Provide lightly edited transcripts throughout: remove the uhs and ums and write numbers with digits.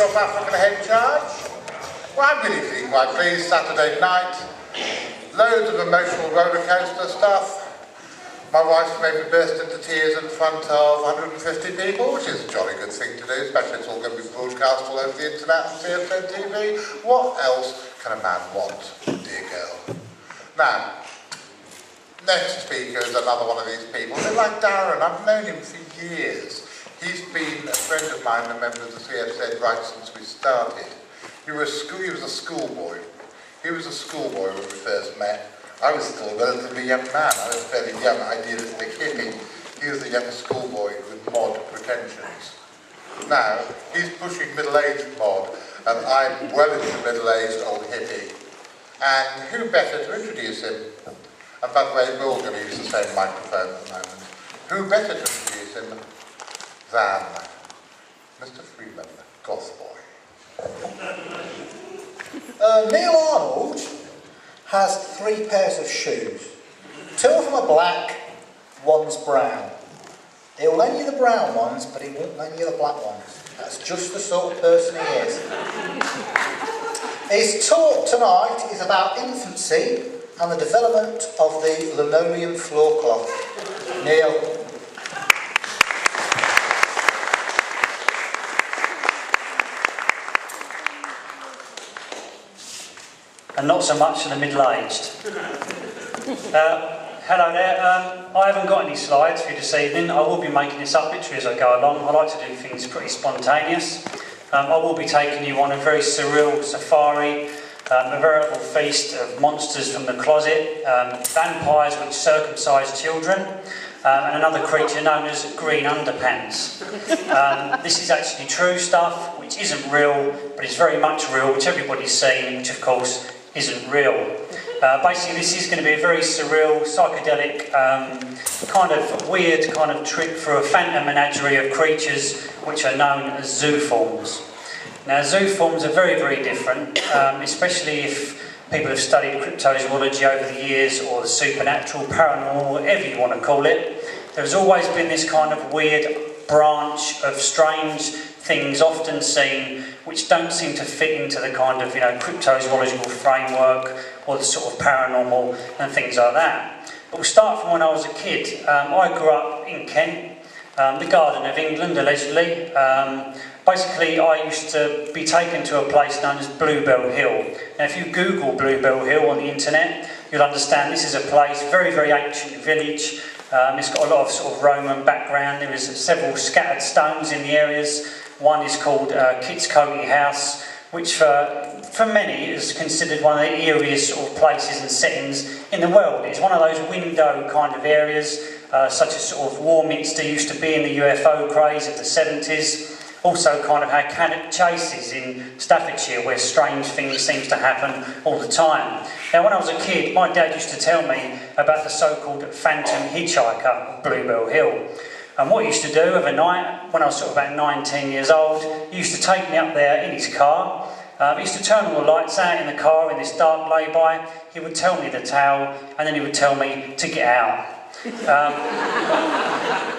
South African head charge? Well, I'm really feeling quite pleased. Saturday night, loads of emotional roller coaster stuff. My wife made me burst into tears in front of 150 people, which is a jolly good thing to do, especially it's all going to be broadcast all over the internet and CFZtv. What else can a man want, dear girl? Now, next speaker is another one of these people. They're like Darren. I've known him for years. He's been a friend of mine, a member of the CFZ right since we started. He was a schoolboy. He was a schoolboy when we first met. I was still a relatively young man. I was a fairly young, idealistic hippie. He was a young schoolboy with mod pretensions. Now, he's pushing middle-aged mod, and I'm well into middle-aged old hippie. And who better to introduce him? And by the way, we're all going to use the same microphone at the moment. Who better to introduce him than Mr. Freeman, Goth Boy? Neil Arnold has 3 pairs of shoes. 2 of them are black, one's brown. He'll lend you the brown ones, but he won't lend you the black ones. That's just the sort of person he is. His talk tonight is about infancy and the development of the linoleum floor cloth. Neil. And not so much for the middle-aged. Hello there, I haven't got any slides for you this evening. I will be making this up literally as I go along. I like to do things pretty spontaneous. I will be taking you on a very surreal safari, a veritable feast of monsters from the closet, vampires which circumcise children, and another creature known as green underpants. This is actually true stuff, which isn't real, but it's very much real, which everybody's seen, which of course isn't real. Basically, this is going to be a very surreal, psychedelic, kind of weird kind of trip through a phantom menagerie of creatures which are known as zoo forms. Now, zoo forms are very, very different, especially if people have studied cryptozoology over the years, or the supernatural, paranormal, whatever you want to call it. There's always been this kind of weird branch of strange things often seen which don't seem to fit into the kind of, cryptozoological framework or the sort of paranormal and things like that. But we'll start from when I was a kid. I grew up in Kent, the Garden of England, allegedly. Basically, I used to be taken to a place known as Bluebell Hill. Now, if you Google Bluebell Hill on the internet, you'll understand this is a place, very, very ancient village. It's got a lot of sort of Roman background. There is several scattered stones in the areas. One is called Kit's Coty House, which for many is considered one of the eeriest sort of places and settings in the world. It's one of those window kind of areas, such as sort of Warminster used to be in the UFO craze of the 70s. Also kind of had Cannock Chases in Staffordshire, where strange things seem to happen all the time. Now, when I was a kid, my dad used to tell me about the so-called phantom hitchhiker of Bluebell Hill. And what he used to do overnight, when I was sort of about 19 years old, he used to take me up there in his car. He used to turn all the lights out in the car in this dark lay-by. He would tell me the tale, and then he would tell me to get out.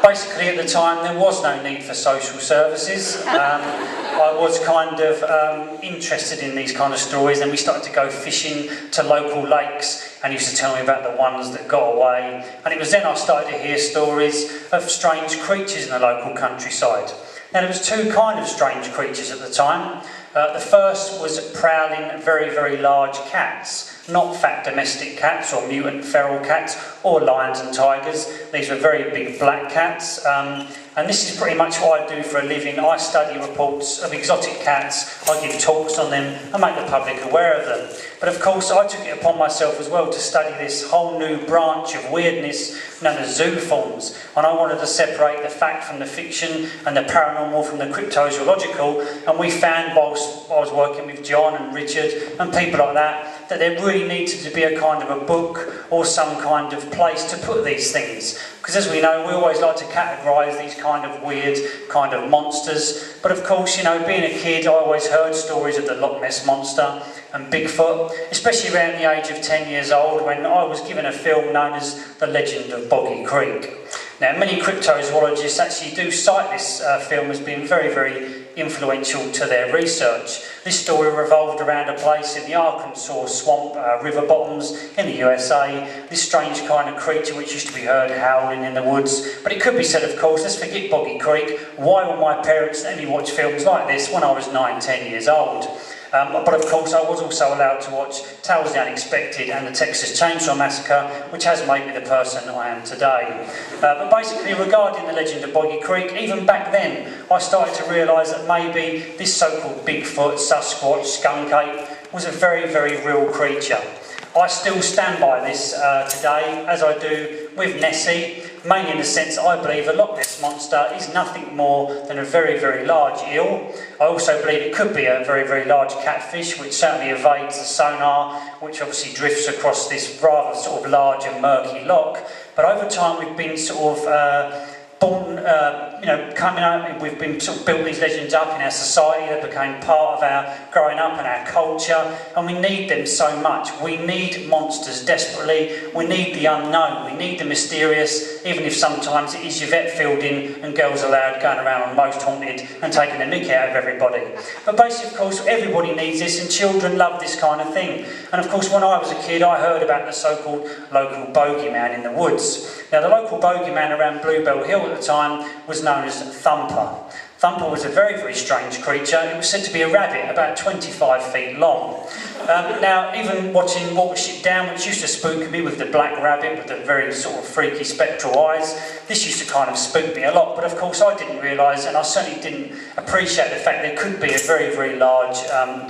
Basically, at the time, there was no need for social services. I was kind of interested in these kind of stories, and we started to go fishing to local lakes, and he used to tell me about the ones that got away. And it was then I started to hear stories of strange creatures in the local countryside. Now, there was 2 kind of strange creatures at the time. The first was prowling, very, very large cats. Not fat domestic cats or mutant feral cats or lions and tigers. These were very big black cats. And this is pretty much what I do for a living. I study reports of exotic cats, I give talks on them and make the public aware of them. But of course I took it upon myself as well to study this whole new branch of weirdness known as zoo forms. And I wanted to separate the fact from the fiction and the paranormal from the cryptozoological. And we found, whilst I was working with John and Richard and people like that, that there really needed to be a kind of a book or some kind of place to put these things. Because as we know, we always like to categorise these kind of weird kind of monsters. But of course, being a kid, I always heard stories of the Loch Ness Monster and Bigfoot, especially around the age of 10 years old when I was given a film known as The Legend of Boggy Creek. Now, many cryptozoologists actually do cite this film as being very, very influential to their research. This story revolved around a place in the Arkansas swamp, river bottoms in the USA. This strange kind of creature which used to be heard howling in the woods. But it could be said, of course, let's forget Boggy Creek. Why were my parents letting me watch films like this when I was 9, 10 years old? But of course I was also allowed to watch Tales of the Unexpected and the Texas Chainsaw Massacre, which has made me the person I am today. But basically, regarding the legend of Boggy Creek, even back then I started to realise that maybe this so-called Bigfoot, Sasquatch, skunk ape was a very, very real creature. I still stand by this today, as I do with Nessie, mainly in the sense that I believe the Loch Ness Monster is nothing more than a very, very large eel. I also believe it could be a very, very large catfish, which certainly evades the sonar, which obviously drifts across this rather sort of large and murky loch. But over time we've been sort of coming up, we've been sort of built these legends up in our society that became part of our growing up and our culture, and we need them so much. We need monsters desperately, we need the unknown, we need the mysterious, even if sometimes it is Yvette Fielding and Girls Aloud going around on Most Haunted and taking the mick out of everybody. But basically, of course, everybody needs this, and children love this kind of thing. And of course, when I was a kid, I heard about the so-called local bogeyman in the woods. Now, the local bogeyman around Bluebell Hill at the time was known as Thumper. Thumper was a very, very strange creature. It was said to be a rabbit about 25 feet long. Now, even watching Watership Down, which used to spook me with the black rabbit with the very sort of freaky spectral eyes, this used to kind of spook me a lot. But of course, I didn't realise, and I certainly didn't appreciate the fact there could be a very, very large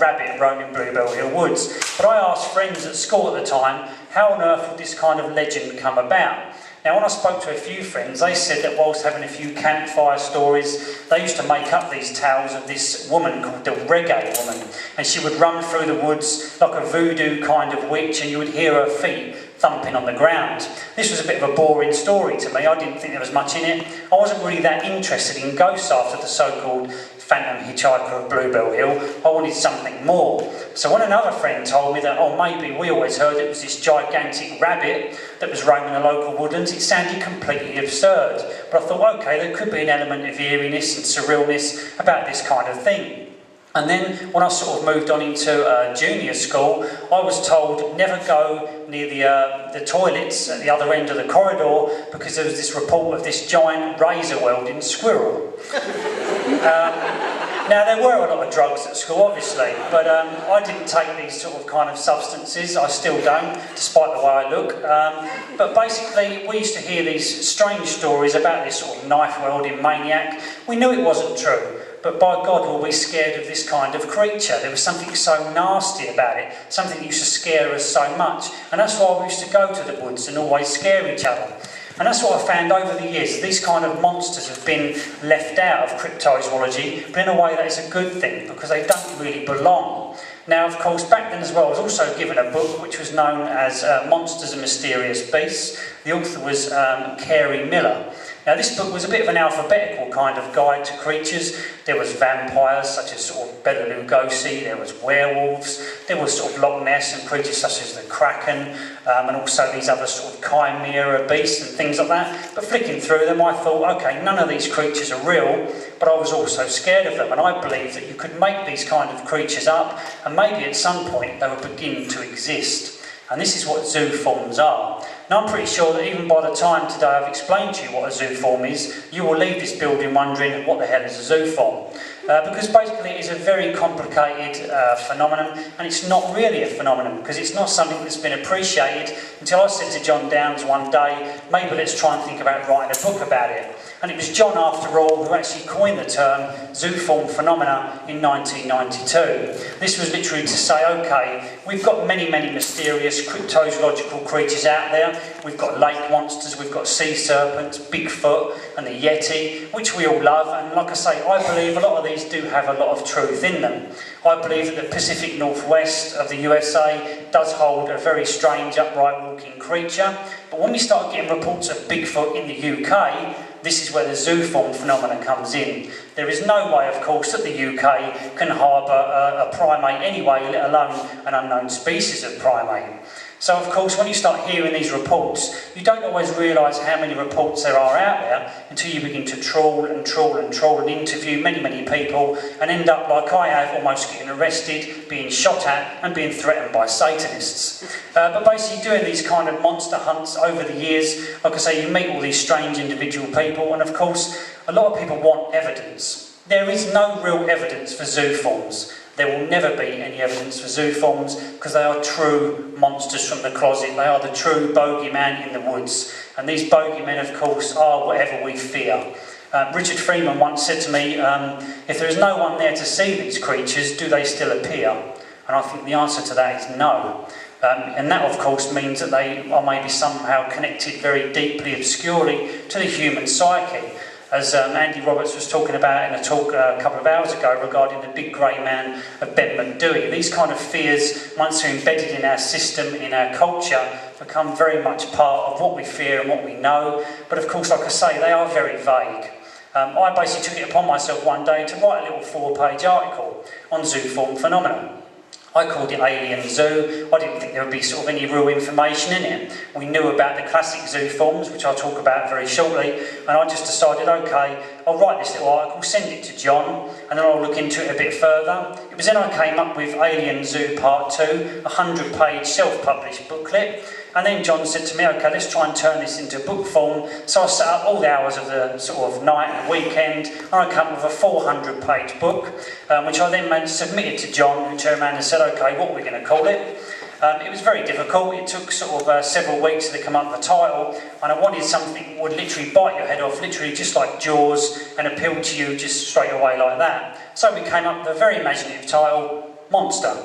rabbit roaming Bluebell Hill woods. But I asked friends at school at the time, how on earth would this kind of legend come about? Now, when I spoke to a few friends, they said that whilst having a few campfire stories, they used to make up these tales of this woman called the Reggae Woman. And she would run through the woods like a voodoo kind of witch, and you would hear her feet thumping on the ground. This was a bit of a boring story to me. I didn't think there was much in it. I wasn't really that interested in ghosts after the so-called Phantom Hitchhiker of Bluebell Hill. I wanted something more. So when another friend told me that, oh, maybe we always heard it was this gigantic rabbit that was roaming the local woodlands, it sounded completely absurd. But I thought, okay, there could be an element of eeriness and surrealness about this kind of thing. And then when I sort of moved on into junior school, I was told never go near the toilets at the other end of the corridor because there was this report of this giant razor-wielding squirrel. Now, there were a lot of drugs at school, obviously, but I didn't take these sort of kind of substances. I still don't, despite the way I look. But basically, we used to hear these strange stories about this sort of knife-wielding maniac. We knew it wasn't true. But by God, were we scared of this kind of creature. There was something so nasty about it, something that used to scare us so much. And that's why we used to go to the woods and always scare each other. And that's what I found over the years. These kind of monsters have been left out of cryptozoology, but in a way that is a good thing, because they don't really belong. Now, of course, back then as well, I was also given a book which was known as Monsters and Mysterious Beasts. The author was Carey Miller. Now, this book was a bit of an alphabetical kind of guide to creatures. There was vampires, such as sort of Bela Lugosi, there was werewolves, there was sort of Loch Ness and creatures such as the Kraken, and also these other sort of chimera beasts and things like that. But flicking through them, I thought, okay, none of these creatures are real, but I was also scared of them, and I believed that you could make these kind of creatures up, and maybe at some point they would begin to exist. And this is what zooforms are. Now, I'm pretty sure that even by the time today I've explained to you what a zooform is, you will leave this building wondering what the hell is a zooform. Because basically it is a very complicated phenomenon, and it's not really a phenomenon because it's not something that's been appreciated until I said to John Downes one day, maybe let's try and think about writing a book about it. And it was John, after all, who actually coined the term zooform phenomena in 1992. This was literally to say, okay, we've got many, many mysterious cryptozoological creatures out there. We've got lake monsters, we've got sea serpents, Bigfoot and the Yeti, which we all love. And like I say, I believe a lot of these do have a lot of truth in them. I believe that the Pacific Northwest of the USA does hold a very strange upright walking creature. But when we start getting reports of Bigfoot in the UK, this is where the zooform phenomenon comes in. There is no way, of course, that the UK can harbour a primate anyway, let alone an unknown species of primate. So of course, when you start hearing these reports, you don't always realise how many reports there are out there until you begin to trawl and interview many people and end up, like I have, almost getting arrested, being shot at and being threatened by Satanists. But basically doing these kind of monster hunts over the years, like I say, you meet all these strange individual people, and of course, a lot of people want evidence. There is no real evidence for zooforms. There will never be any evidence for zooforms because they are true monsters from the closet. They are the true bogeyman in the woods. And these bogeymen, of course, are whatever we fear. Richard Freeman once said to me, if there is no one there to see these creatures, do they still appear? And I think the answer to that is no. And that, of course, means that they are maybe somehow connected very deeply, obscurely to the human psyche. As Andy Roberts was talking about in a talk a couple of hours ago regarding the big grey man of Ben McDooey. These kind of fears, once they're embedded in our system, in our culture, become very much part of what we fear and what we know. But of course, like I say, they are very vague. I basically took it upon myself one day to write a little 4-page article on zooform phenomena. I called it Alien Zoo. I didn't think there would be sort of any real information in it. We knew about the classic zooforms, which I'll talk about very shortly, and I just decided, okay, I'll write this little article, send it to John, and then I'll look into it a bit further. It was then I came up with Alien Zoo Part 2, a 100-page self-published booklet, and then John said to me, okay, let's try and turn this into book form. So I set up all the hours of the sort of night and weekend, and I came up with a 400-page book, which I then submitted to John, who turned around and said, okay, what are we going to call it? It was very difficult. It took sort of several weeks to come up with a title, and I wanted something that would literally bite your head off, literally just like Jaws, and appeal to you just straight away like that. So we came up with a very imaginative title, Monster.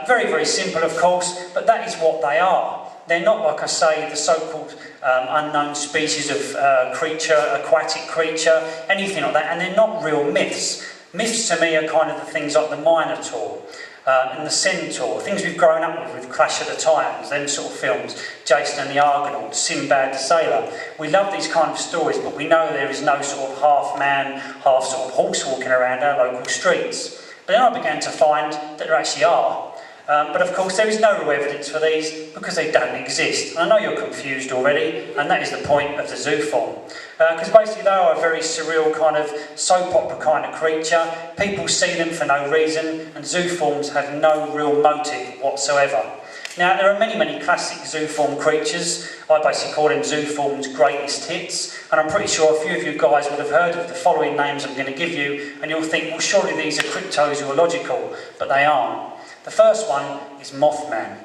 Very simple, of course, but that is what they are. They're not, like I say, the so-called unknown species of creature, aquatic creature, anything like that, and they're not real myths. Myths to me are kind of the things like the Minotaur and the Centaur, things we've grown up with Clash of the Titans, them sort of films, Jason and the Argonaut, Sinbad the Sailor. We love these kind of stories, but we know there is no sort of half man, half sort of horse walking around our local streets. But then I began to find that there actually are. But of course there is no real evidence for these because they don't exist. And I know you're confused already, and that is the point of the zooform. Because basically they are a very surreal kind of soap opera kind of creature. People see them for no reason, and zooforms have no real motive whatsoever. Now there are many classic zooform creatures. I basically call them zooform's greatest hits, and I'm pretty sure a few of you guys would have heard of the following names I'm going to give you, and you'll think, well, surely these are cryptozoological, but they aren't. The first one is Mothman.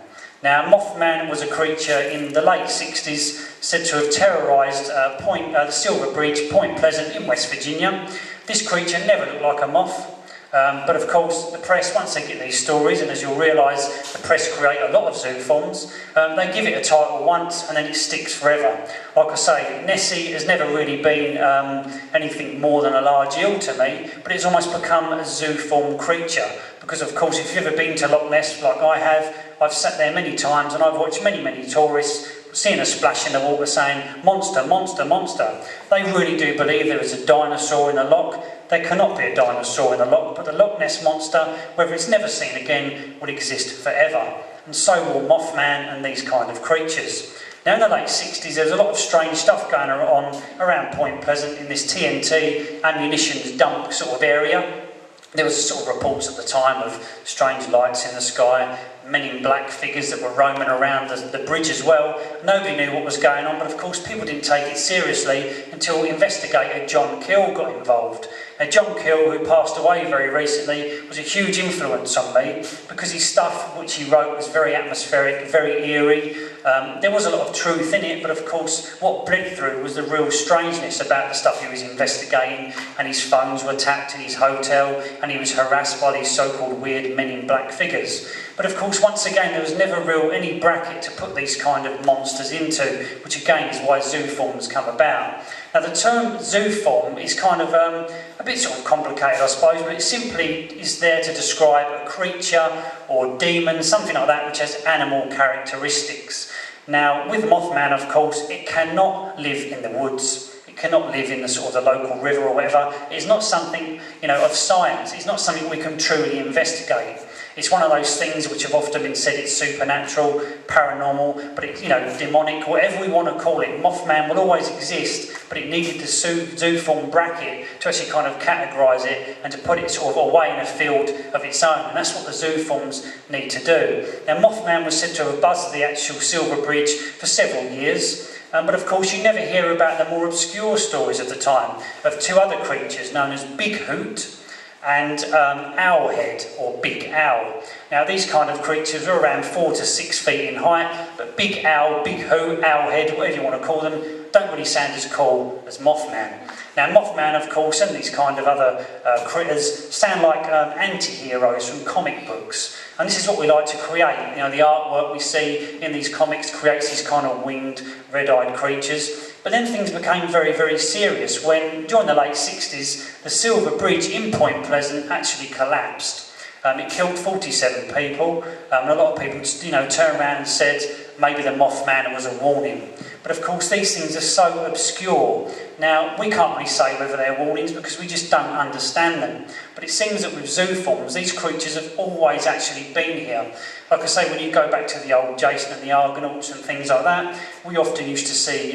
Now, Mothman was a creature in the late 60s said to have terrorised the Silver Bridge, Point Pleasant in West Virginia. This creature never looked like a moth, but of course the press, once they get these stories, and as you'll realise, the press create a lot of zooforms, they give it a title once and then it sticks forever. Like I say, Nessie has never really been anything more than a large eel to me, but it's almost become a zooform creature. Because of course, if you've ever been to Loch Ness like I have, I've sat there many times and I've watched many tourists seeing a splash in the water saying, monster, monster, monster. They really do believe there is a dinosaur in the loch. There cannot be a dinosaur in the loch, but the Loch Ness monster, whether it's never seen again, will exist forever. And so will Mothman and these kind of creatures. Now in the late 60s there was a lot of strange stuff going on around Point Pleasant in this TNT ammunition dump sort of area. There was sort of reports at the time of strange lights in the sky, men in black figures that were roaming around the bridge as well. Nobody knew what was going on, but of course people didn't take it seriously until investigator John Keel got involved. Now John Keel, who passed away very recently, was a huge influence on me because his stuff which he wrote was very atmospheric, very eerie. There was a lot of truth in it, but of course what bled through was the real strangeness about the stuff he was investigating, and his phones were tapped in his hotel and he was harassed by these so-called weird men in black figures. But of course, once again, there was never any bracket to put these kind of monsters into, which again is why zooforms come about. Now the term zooform is kind of a bit sort of complicated, I suppose, but it simply is there to describe a creature or demon, something like that, which has animal characteristics. Now with Mothman, of course, it cannot live in the woods. It cannot live in the sort of the local river or whatever. It's not something, of science. It's not something we can truly investigate. It's one of those things which have often been said it's supernatural, paranormal, but it's, demonic, whatever we want to call it. Mothman will always exist, but it needed the zooform bracket to actually kind of categorise it and to put it sort of away in a field of its own. And that's what the zooforms need to do. Now, Mothman was said to have buzzed the actual Silver Bridge for several years. But of course you never hear about the more obscure stories of the time of two other creatures known as Big Hoot and Owlhead, or Big Owl. Now these kind of creatures are around 4 to 6 feet in height, but Big Owl, Big Hoot, Owlhead, whatever you want to call them, don't really sound as cool as Mothman. Now Mothman, of course, and these kind of other critters sound like anti-heroes from comic books. And this is what we like to create. The artwork we see in these comics creates these kind of winged, red-eyed creatures. But then things became very, very serious when, during the late 60s, the Silver Bridge in Point Pleasant actually collapsed. It killed 47 people, and a lot of people, turned around and said maybe the Mothman was a warning. But of course these things are so obscure. Now, we can't really say whether they're warnings because we just don't understand them. But it seems that with zooforms, these creatures have always actually been here. Like I say, when you go back to the old Jason and the Argonauts and things like that, we often used to see,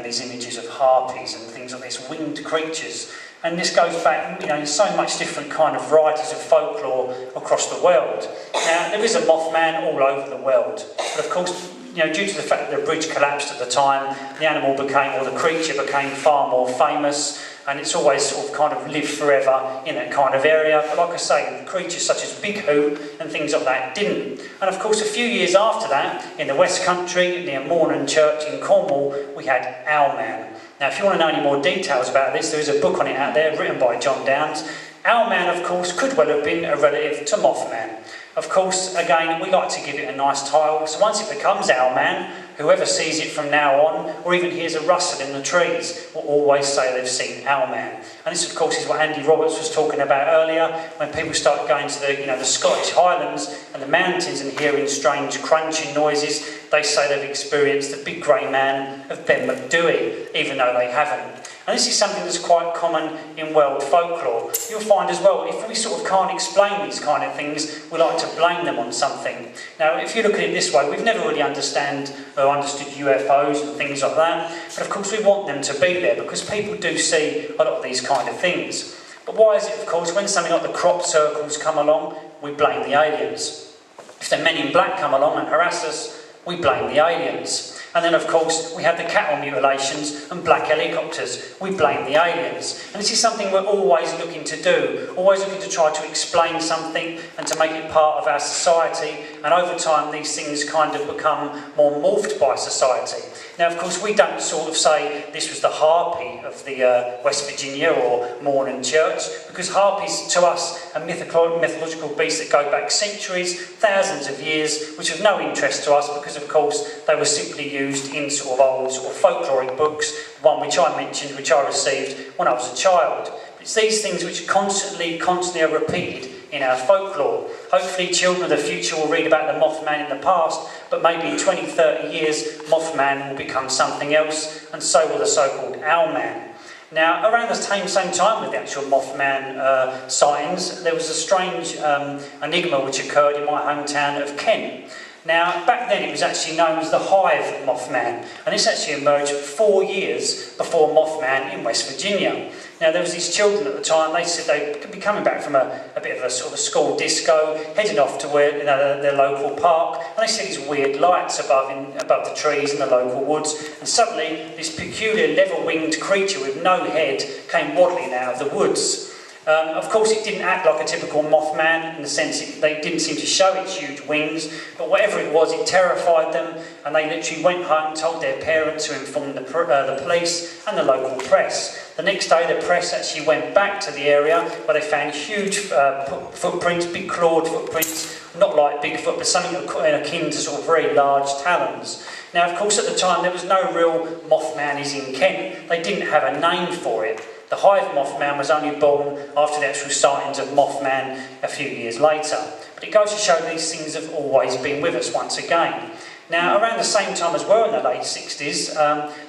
these images of harpies and things like this, winged creatures. And this goes back, in so much different kind of varieties of folklore across the world. Now, there is a Mothman all over the world. But of course, due to the fact that the bridge collapsed at the time, the animal became, or the creature became far more famous, and it's always sort of kind of lived forever in that kind of area. But like I say, creatures such as Big Hoot and things like that didn't. And of course, a few years after that, in the West Country, near Mornan Church in Cornwall, we had Owlman. Now, if you want to know any more details about this, there is a book on it out there, written by John Downes. Owlman, of course, could well have been a relative to Mothman. Of course, again, we like to give it a nice title, so once it becomes Owlman, whoever sees it from now on, or even hears a rustle in the trees, will always say they've seen Owlman. And this, of course, is what Andy Roberts was talking about earlier, when people start going to the Scottish Highlands and the mountains and hearing strange crunching noises, they say they've experienced the big grey man of Ben Macdui, even though they haven't. And this is something that's quite common in world folklore. You'll find as well, if we sort of can't explain these kind of things, we like to blame them on something. Now, if you look at it this way, we've never really understood UFOs and things like that, but of course we want them to be there because people do see a lot of these kind of things. But why is it, of course, when something like the crop circles come along, we blame the aliens? If the men in black come along and harass us, we blame the aliens. And then, of course, we have the cattle mutilations and black helicopters. We blame the aliens. And this is something we're always looking to do, always looking to try to explain something and to make it part of our society. And over time, these things kind of become more morphed by society. Now, of course, we don't sort of say this was the harpy of the West Virginia or Mornan Church, because harpies, to us, are mythological beasts that go back centuries, thousands of years, which have no interest to us because, of course, they were simply used in sort of old sort of folkloric books, one which I mentioned, which I received when I was a child. It's these things which constantly are repeated in our folklore. Hopefully children of the future will read about the Mothman in the past, but maybe in 20, 30 years, Mothman will become something else, and so will the so-called Owlman. Now, around the same time with the actual Mothman sightings, there was a strange enigma which occurred in my hometown of Kent. Now, back then it was actually known as the Hive Mothman, and this actually emerged 4 years before Mothman in West Virginia. Now, there was these children at the time, they said they'd be coming back from a bit of a sort of a school disco, heading off to their local park, and they see these weird lights above the trees in the local woods, and suddenly this peculiar level-winged creature with no head came waddling out of the woods. Of course, it didn't act like a typical Mothman in the sense they didn't seem to show its huge wings, but whatever it was, it terrified them, and they literally went home, told their parents, who informed the police and the local press. The next day, the press actually went back to the area where they found huge footprints, big clawed footprints, not like Bigfoot, but something akin to sort of very large talons. Now, of course, at the time, there was no real Mothman in Kent. They didn't have a name for it. The Hive Mothman was only born after the actual sightings of Mothman a few years later. But it goes to show these things have always been with us once again. Now, around the same time as well, in the late 60s,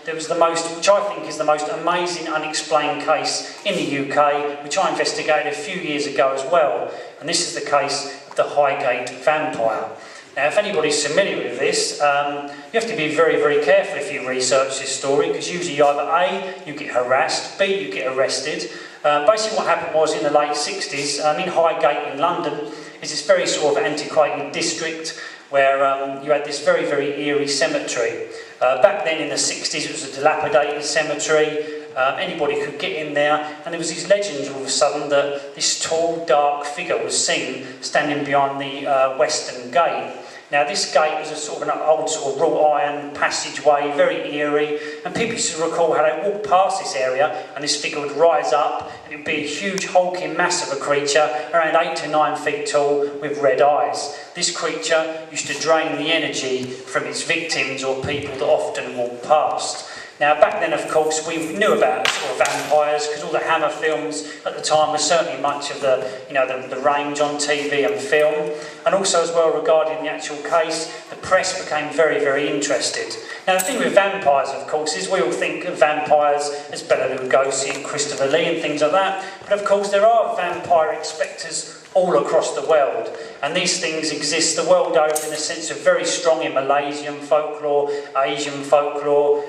there was the most, which I think is the most amazing unexplained case in the UK, which I investigated a few years ago as well. And this is the case the Highgate vampire. Now, if anybody's familiar with this, you have to be very, very careful if you research this story, because usually either A, you get harassed, B, you get arrested. Basically what happened was in the late 60s, in Highgate in London, is this very sort of antiquated district where you had this very, very eerie cemetery. Back then in the 60s, it was a dilapidated cemetery. Anybody could get in there, and there was these legends all of a sudden that this tall, dark figure was seen standing behind the western gate. Now, this gate was a sort of an old sort of wrought iron passageway, very eerie, and people used to recall how they walked past this area and this figure would rise up and it would be a huge hulking mass of a creature around 8 to 9 feet tall with red eyes. This creature used to drain the energy from its victims or people that often walked past. Now, back then, of course, we knew about sort of vampires because all the Hammer films at the time were certainly much of the, the range on TV and film. And also, as well, regarding the actual case, the press became very, very interested. Now, the thing with vampires, of course, is we all think of vampires as Bela Lugosi and Christopher Lee and things like that. But, of course, there are vampire expectors all across the world, and these things exist the world over in the sense of very strong in Malaysian folklore, Asian folklore,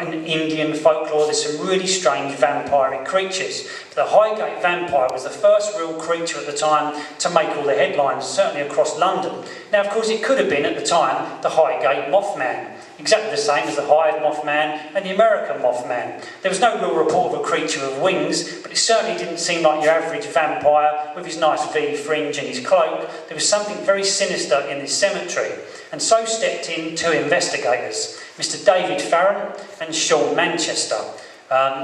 in Indian folklore. There's some really strange vampiric creatures. But the Highgate vampire was the first real creature at the time to make all the headlines, certainly across London. Now, of course, it could have been at the time the Highgate Mothman, exactly the same as the Hired Mothman and the American Mothman. There was no real report of a creature with wings, but it certainly didn't seem like your average vampire with his nice V fringe and his cloak. There was something very sinister in this cemetery, and so stepped in two investigators, Mr. David Farron and Sean Manchester.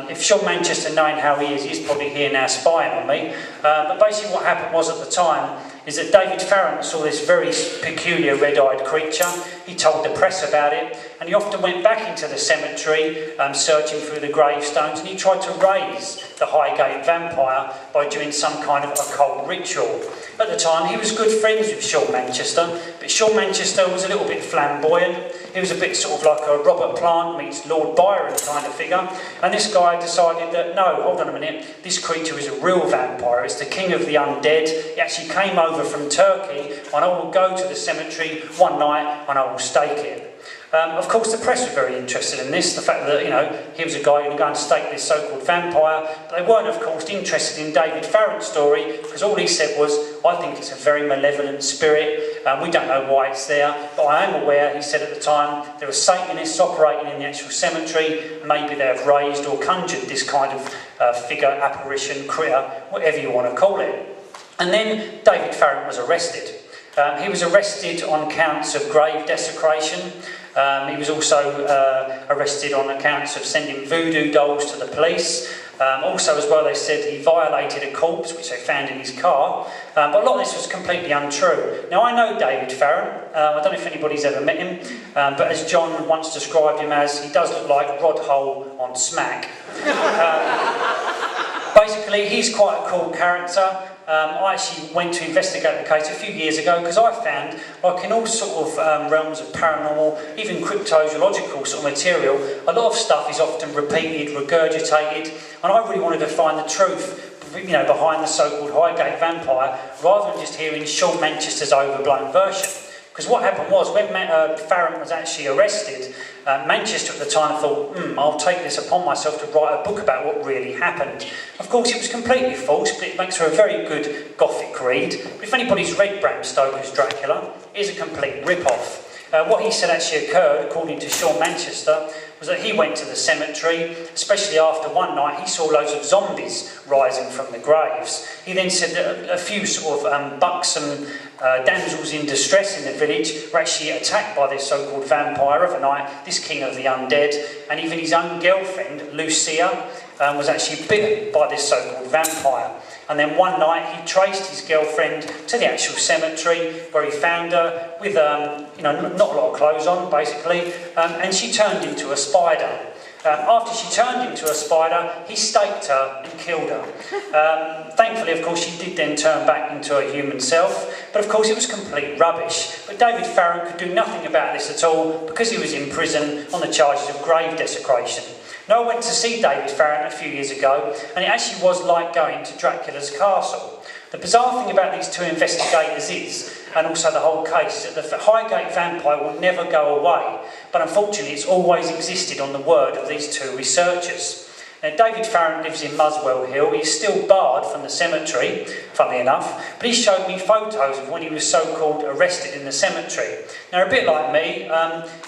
If Sean Manchester, knowing how he is, he's probably here now spying on me. But basically what happened was at the time is that David Farron saw this very peculiar red-eyed creature. He told the press about it, and he often went back into the cemetery searching through the gravestones, and he tried to raise the Highgate vampire by doing some kind of occult ritual. At the time, he was good friends with Sean Manchester, but Sean Manchester was a little bit flamboyant. He was a bit sort of like a Robert Plant meets Lord Byron kind of figure, and this guy decided that, no, hold on a minute, this creature is a real vampire, it's the king of the undead. He actually came over from Turkey, and I will go to the cemetery one night and I will stake it. Of course, the press were very interested in this, the fact that, he was a guy going to go and stake this so-called vampire, but they weren't, of course, interested in David Farron's story, because all he said was, I think it's a very malevolent spirit, we don't know why it's there, but I am aware, he said at the time, there are Satanists operating in the actual cemetery, maybe they have raised or conjured this kind of figure, apparition, critter, whatever you want to call it. And then David Farron was arrested. He was arrested on counts of grave desecration. He was also arrested on accounts of sending voodoo dolls to the police. Also, as well, they said he violated a corpse, which they found in his car. But a lot of this was completely untrue. Now, I know David Farron. I don't know if anybody's ever met him. But as John once described him as, he does look like Rod Hull on Smack. Basically, he's quite a cool character. I actually went to investigate the case a few years ago because I found, like in all sort of realms of paranormal, even cryptozoological sort of material, a lot of stuff is often repeated, regurgitated, and I really wanted to find the truth, behind the so-called Highgate vampire, rather than just hearing Sean Manchester's overblown version. Because what happened was, when Farron was actually arrested, Manchester at the time thought, I'll take this upon myself to write a book about what really happened. Of course, it was completely false, but it makes for a very good Gothic read. But if anybody's read Bram Stoker's Dracula, it is a complete rip-off. What he said actually occurred, according to Sean Manchester, was that he went to the cemetery, especially after one night he saw loads of zombies rising from the graves. He then said that a few sort of buxom damsels in distress in the village were actually attacked by this so-called vampire overnight, this king of the undead, and even his own girlfriend, Lucia, was actually bitten by this so-called vampire. And then one night he traced his girlfriend to the actual cemetery where he found her with, not a lot of clothes on, basically, and she turned into a spider. After she turned into a spider, he staked her and killed her. Thankfully, of course, she did then turn back into her human self, but of course it was complete rubbish. But David Farron could do nothing about this at all because he was in prison on the charges of grave desecration. Now I went to see David Farron a few years ago, and it actually was like going to Dracula's castle. The bizarre thing about these two investigators is, and also the whole case, is that the Highgate vampire will never go away, but unfortunately it's always existed on the word of these two researchers. Now, David Farron lives in Muswell Hill. He's still barred from the cemetery, funnily enough, but he showed me photos of when he was so-called arrested in the cemetery. Now, a bit like me,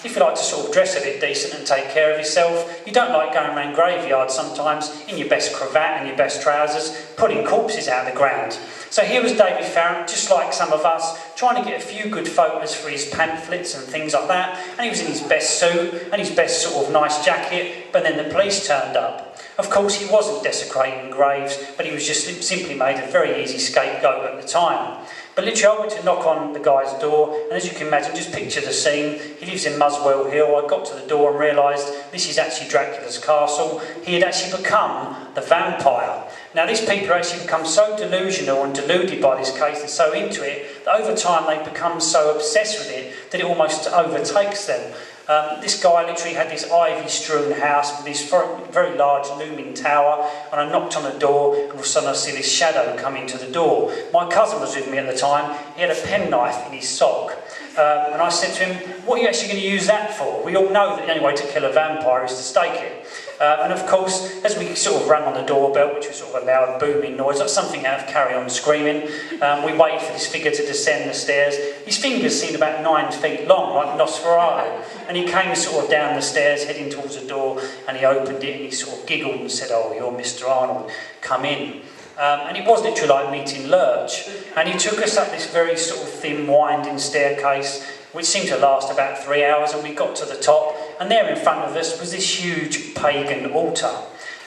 if you like to sort of dress a bit decent and take care of yourself, you don't like going around graveyards sometimes in your best cravat and your best trousers, putting corpses out of the ground. So here was David Farron, just like some of us, trying to get a few good photos for his pamphlets and things like that, and he was in his best suit and his best sort of nice jacket, but then the police turned up. Of course, he wasn't desecrating graves, but he was just simply made a very easy scapegoat at the time. But literally, I went to knock on the guy's door, and as you can imagine, just picture the scene. He lives in Muswell Hill. I got to the door and realised this is actually Dracula's castle. He had actually become the vampire. Now, these people actually become so delusional and deluded by this case and so into it that over time they become so obsessed with it that it almost overtakes them. This guy literally had this ivy-strewn house with this very large looming tower, and I knocked on the door, and all of a sudden I see this shadow come into the door. My cousin was with me at the time. He had a penknife in his sock. And I said to him, what are you actually going to use that for? We all know that the only way to kill a vampire is to stake it. And of course, as we sort of rang on the doorbell, which was sort of a loud booming noise, like something out of Carry On Screaming, we waited for this figure to descend the stairs. His fingers seemed about 9 feet long, like Nosferatu. And he came sort of down the stairs, heading towards the door, and he opened it, and he sort of giggled and said, "Oh, you're Mr. Arnold, come in." And it was literally like meeting Lurch. And he took us up this very sort of thin, winding staircase, which seemed to last about 3 hours, and we got to the top, and there in front of us was this huge pagan altar.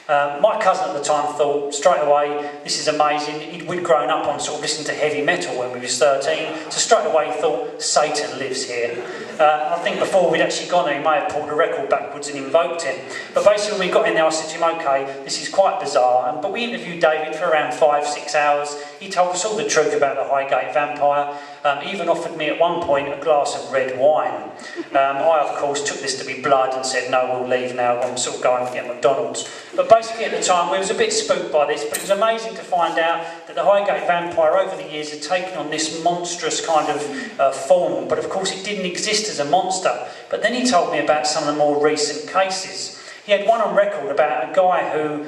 My cousin at the time thought straight away, this is amazing. We'd grown up on sort of listening to heavy metal when we was 13, so straight away he thought, Satan lives here. I think before we'd actually gone there, he may have pulled a record backwards and invoked him. But basically when we got in there, I said to him, okay, this is quite bizarre. But we interviewed David for around 5-6 hours. He told us all the truth about the Highgate vampire. He even offered me at one point a glass of red wine. I, of course, took this to be blood and said, no, we'll leave now. I'm sort of going to get McDonald's. But basically at the time, we was a bit spooked by this, but it was amazing to find out that the Highgate vampire over the years had taken on this monstrous kind of form. But of course, it didn't exist as a monster. But then he told me about some of the more recent cases. He had one on record about a guy who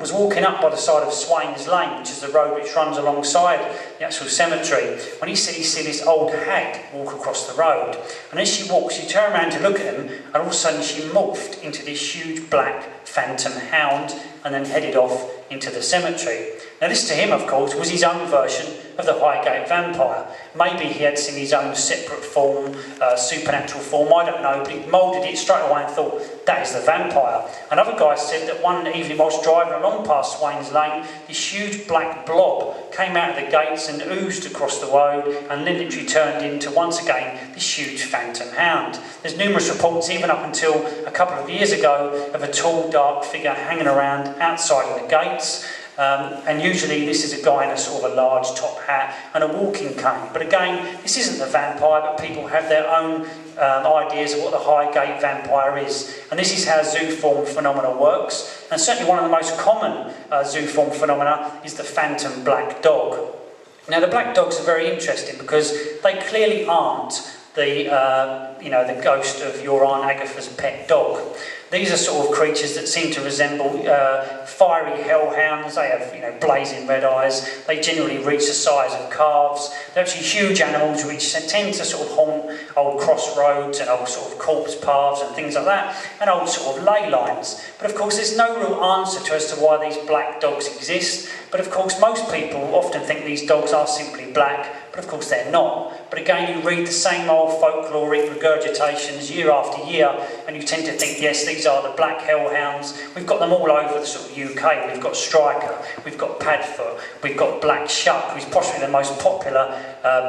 was walking up by the side of Swains Lane, which is the road which runs alongside the actual cemetery, when he said he see this old hag walk across the road. And as she walked, she turned around to look at him, and all of a sudden she morphed into this huge black phantom hound and then headed off into the cemetery. Now this to him, of course, was his own version of the Highgate vampire. Maybe he had seen his own separate form, supernatural form, I don't know, but he moulded it straight away and thought, that is the vampire. Another guy said that one evening whilst driving along past Swains Lane, this huge black blob came out of the gates and oozed across the road and then literally turned into, once again, this huge phantom hound. There's numerous reports, even up until a couple of years ago, of a tall, dark figure hanging around outside of the gates. And usually this is a guy in a sort of a large top hat and a walking cane. But again, this isn't the vampire, but people have their own ideas of what the Highgate vampire is. And this is how zooform phenomena works. And certainly one of the most common zooform phenomena is the phantom black dog. Now the black dogs are very interesting because they clearly aren't the ghost of your Aunt Agatha's pet dog. These are sort of creatures that seem to resemble fiery hellhounds. They have, blazing red eyes. They generally reach the size of calves. They're actually huge animals which tend to sort of haunt old crossroads and old sort of corpse paths and things like that, and old sort of ley lines. But of course, there's no real answer to as to why these black dogs exist. But of course, most people often think these dogs are simply black, but of course they're not. But again, you read the same old folkloric regurgitations year after year, and you tend to think, yes, these are the black hellhounds. We've got them all over the sort of UK. We've got Striker, we've got Padfoot, we've got Black Shuck, who's possibly the most popular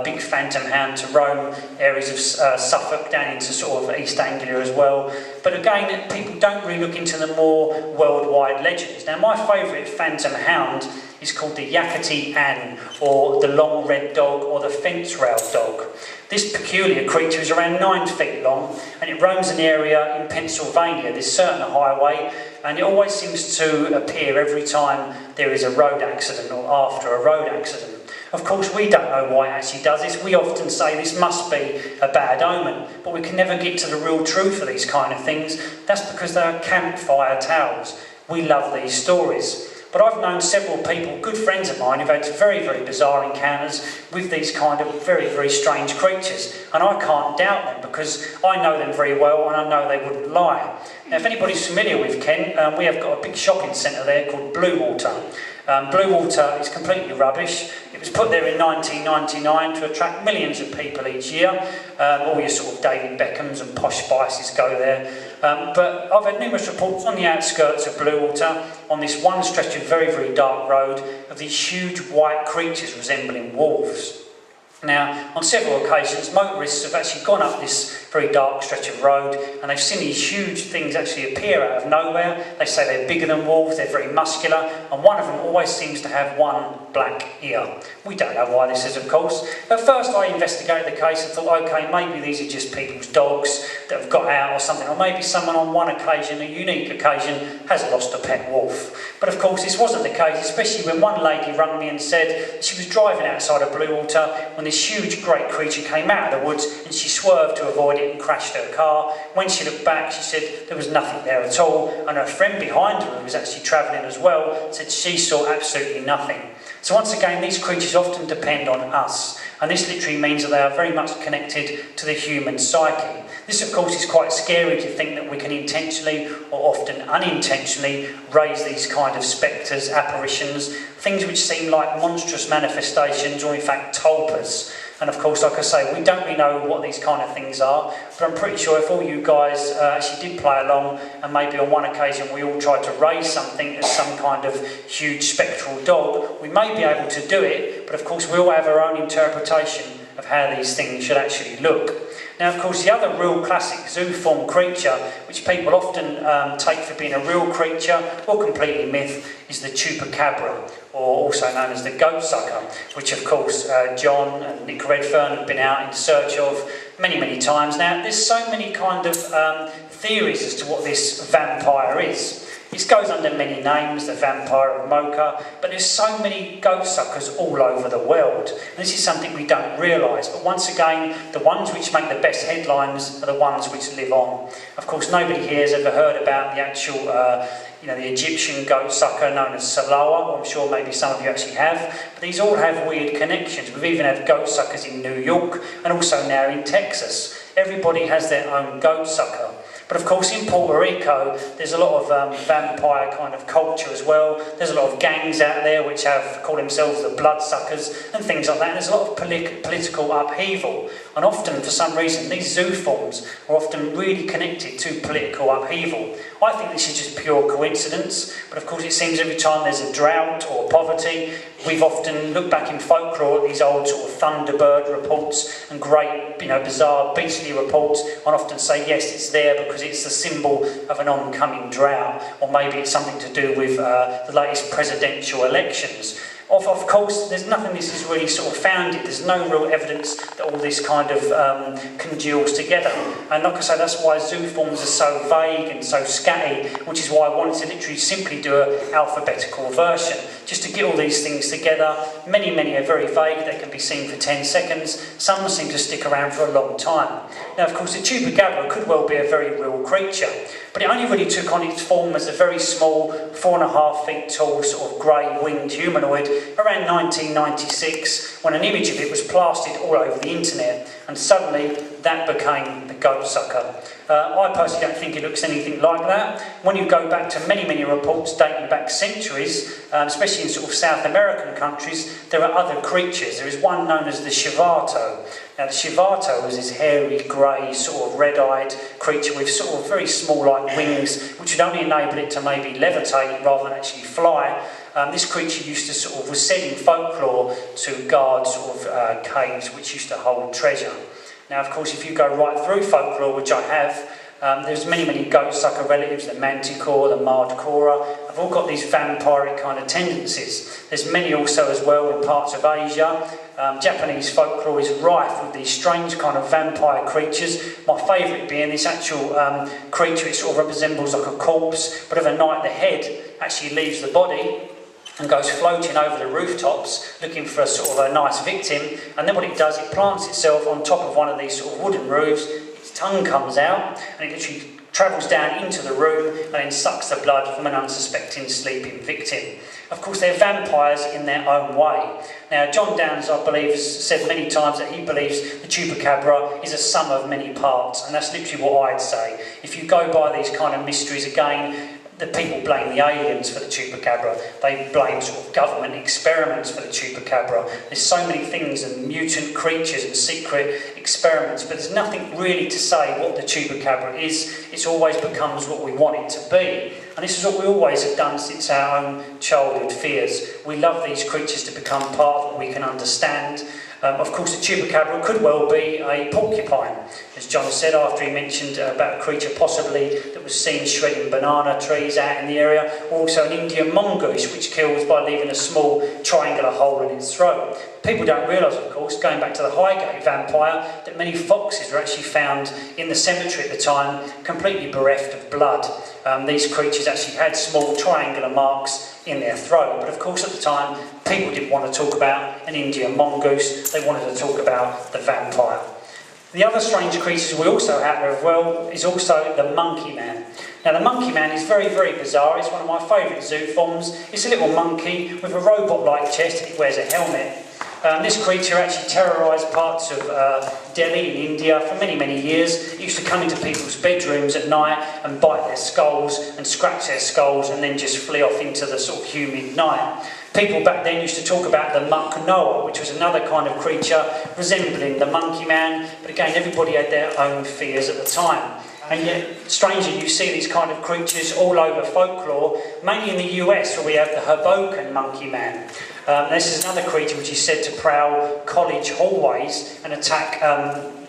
big phantom hound to roam areas of Suffolk down into sort of East Anglia as well. But again, people don't really look into the more worldwide legends. Now, my favourite phantom hound is called the Yakety Ann, or the long red dog, or the fence rail dog. This peculiar creature is around 9 feet long, and it roams an area in Pennsylvania, this certain highway, and it always seems to appear every time there is a road accident or after a road accident. Of course, we don't know why it actually does this. We often say this must be a bad omen, but we can never get to the real truth of these kind of things. That's because they are campfire tales. We love these stories. But I've known several people, good friends of mine, who've had very, very bizarre encounters with these kind of very, very strange creatures. And I can't doubt them because I know them very well and I know they wouldn't lie. Now, if anybody's familiar with Kent, we have got a big shopping centre there called Bluewater. Bluewater is completely rubbish. It was put there in 1999 to attract millions of people each year. All your sort of David Beckhams and posh spices go there. But I've had numerous reports on the outskirts of Bluewater, on this one stretch of very, very dark road, of these huge white creatures resembling wolves. Now, on several occasions, motorists have actually gone up this very dark stretch of road and they've seen these huge things actually appear out of nowhere. They say they're bigger than wolves, they're very muscular, and one of them always seems to have one black ear. We don't know why this is, of course. At first I investigated the case and thought, okay, maybe these are just people's dogs that have got out or something, or maybe someone on one occasion, a unique occasion, has lost a pet wolf. But of course this wasn't the case, especially when one lady rang me and said she was driving outside of Bluewater when this huge great creature came out of the woods and she swerved to avoid it and crashed her car. When she looked back, she said there was nothing there at all, and her friend behind her, who was actually travelling as well, said she saw absolutely nothing. So once again, these creatures often depend on us, and this literally means that they are very much connected to the human psyche. This, of course, is quite scary to think that we can intentionally or often unintentionally raise these kind of spectres, apparitions, things which seem like monstrous manifestations or in fact tulpas. And of course, like I say, we don't really know what these kind of things are, but I'm pretty sure if all you guys actually did play along and maybe on one occasion we all tried to raise something as some kind of huge spectral dog, we may be able to do it, but of course we all have our own interpretation of how these things should actually look. Now, of course, the other real classic zoo-form creature, which people often take for being a real creature or completely myth, is the chupacabra, or also known as the goat sucker, which, of course, John and Nick Redfern have been out in search of many, many times. Now, there's so many kind of theories as to what this vampire is. It goes under many names, the vampire of Mocha, but there's so many goat suckers all over the world. And this is something we don't realise, but once again, the ones which make the best headlines are the ones which live on. Of course, nobody here has ever heard about the actual, the Egyptian goat sucker known as Saloa. I'm sure maybe some of you actually have. But these all have weird connections. We've even had goat suckers in New York and also now in Texas. Everybody has their own goat sucker. But of course in Puerto Rico there's a lot of vampire kind of culture as well. There's a lot of gangs out there which call themselves the bloodsuckers and things like that. And there's a lot of political upheaval. And often for some reason these zoo forms are often really connected to political upheaval. I think this is just pure coincidence, but of course it seems every time there's a drought or poverty, we've often looked back in folklore at these old sort of Thunderbird reports and great, bizarre beastly reports, and often say yes, it's there because it's the symbol of an oncoming drought, or maybe it's something to do with the latest presidential elections. Of course, there's nothing this is really sort of founded. There's no real evidence that all this kind of congeals together. And like I say, that's why zoo forms are so vague and so scatty, which is why I wanted to literally simply do an alphabetical version, just to get all these things together. Many, many are very vague. They can be seen for 10 seconds. Some seem to stick around for a long time. Now, of course, the chupacabra could well be a very real creature, but it only really took on its form as a very small, 4.5 feet tall, sort of grey winged humanoid around 1996, when an image of it was plastered all over the internet, and suddenly that became the goat sucker. I personally don't think it looks anything like that. When you go back to many, many reports dating back centuries, especially in sort of South American countries, there are other creatures. There is one known as the chivato. Now, the chivato was this hairy, grey, sort of red-eyed creature with sort of very small, like wings, which would only enable it to maybe levitate rather than actually fly. This creature used to sort of, was said in folklore to guard sort of caves which used to hold treasure. Now, of course, if you go right through folklore, which I have, there's many, many goat sucker relatives, the manticore, the mardcora, have all got these vampiric kind of tendencies. There's many also as well in parts of Asia. Japanese folklore is rife with these strange kind of vampire creatures. My favourite being this actual creature. It sort of resembles like a corpse, but overnight the head actually leaves the body and goes floating over the rooftops looking for a sort of a nice victim, and then what it does, it plants itself on top of one of these sort of wooden roofs. Its tongue comes out and it literally travels down into the room and then sucks the blood from an unsuspecting sleeping victim. Of course, they're vampires in their own way. Now, John Downes, I believe, has said many times that he believes the chupacabra is a sum of many parts, and that's literally what I'd say. If you go by these kind of mysteries again, the people blame the aliens for the chupacabra. They blame sort of government experiments for the chupacabra. There's so many things and mutant creatures and secret experiments, but there's nothing really to say what the chupacabra is. It always becomes what we want it to be. And this is what we always have done since our own childhood fears. We love these creatures to become part of what we can understand. Of course, the chupacabra could well be a porcupine, as John said after he mentioned about a creature possibly that was seen shredding banana trees out in the area, or also an Indian mongoose which kills by leaving a small triangular hole in its throat. People don't realise, of course, going back to the Highgate vampire, that many foxes were actually found in the cemetery at the time, completely bereft of blood. These creatures actually had small triangular marks in their throat, but of course at the time people didn't want to talk about an Indian mongoose, they wanted to talk about the vampire. The other strange creatures we also have as well is also the monkey man. Now the monkey man is very, very bizarre. It's one of my favourite zoo forms. It's a little monkey with a robot-like chest and it wears a helmet. This creature actually terrorised parts of Delhi in India for many, many years. It used to come into people's bedrooms at night and bite their skulls and scratch their skulls and then just flee off into the sort of humid night. People back then used to talk about the muck Noah, which was another kind of creature resembling the monkey man, but again, everybody had their own fears at the time. And yet, strangely, you see these kind of creatures all over folklore, mainly in the US, where we have the Hoboken monkey man. This is another creature which is said to prowl college hallways and attack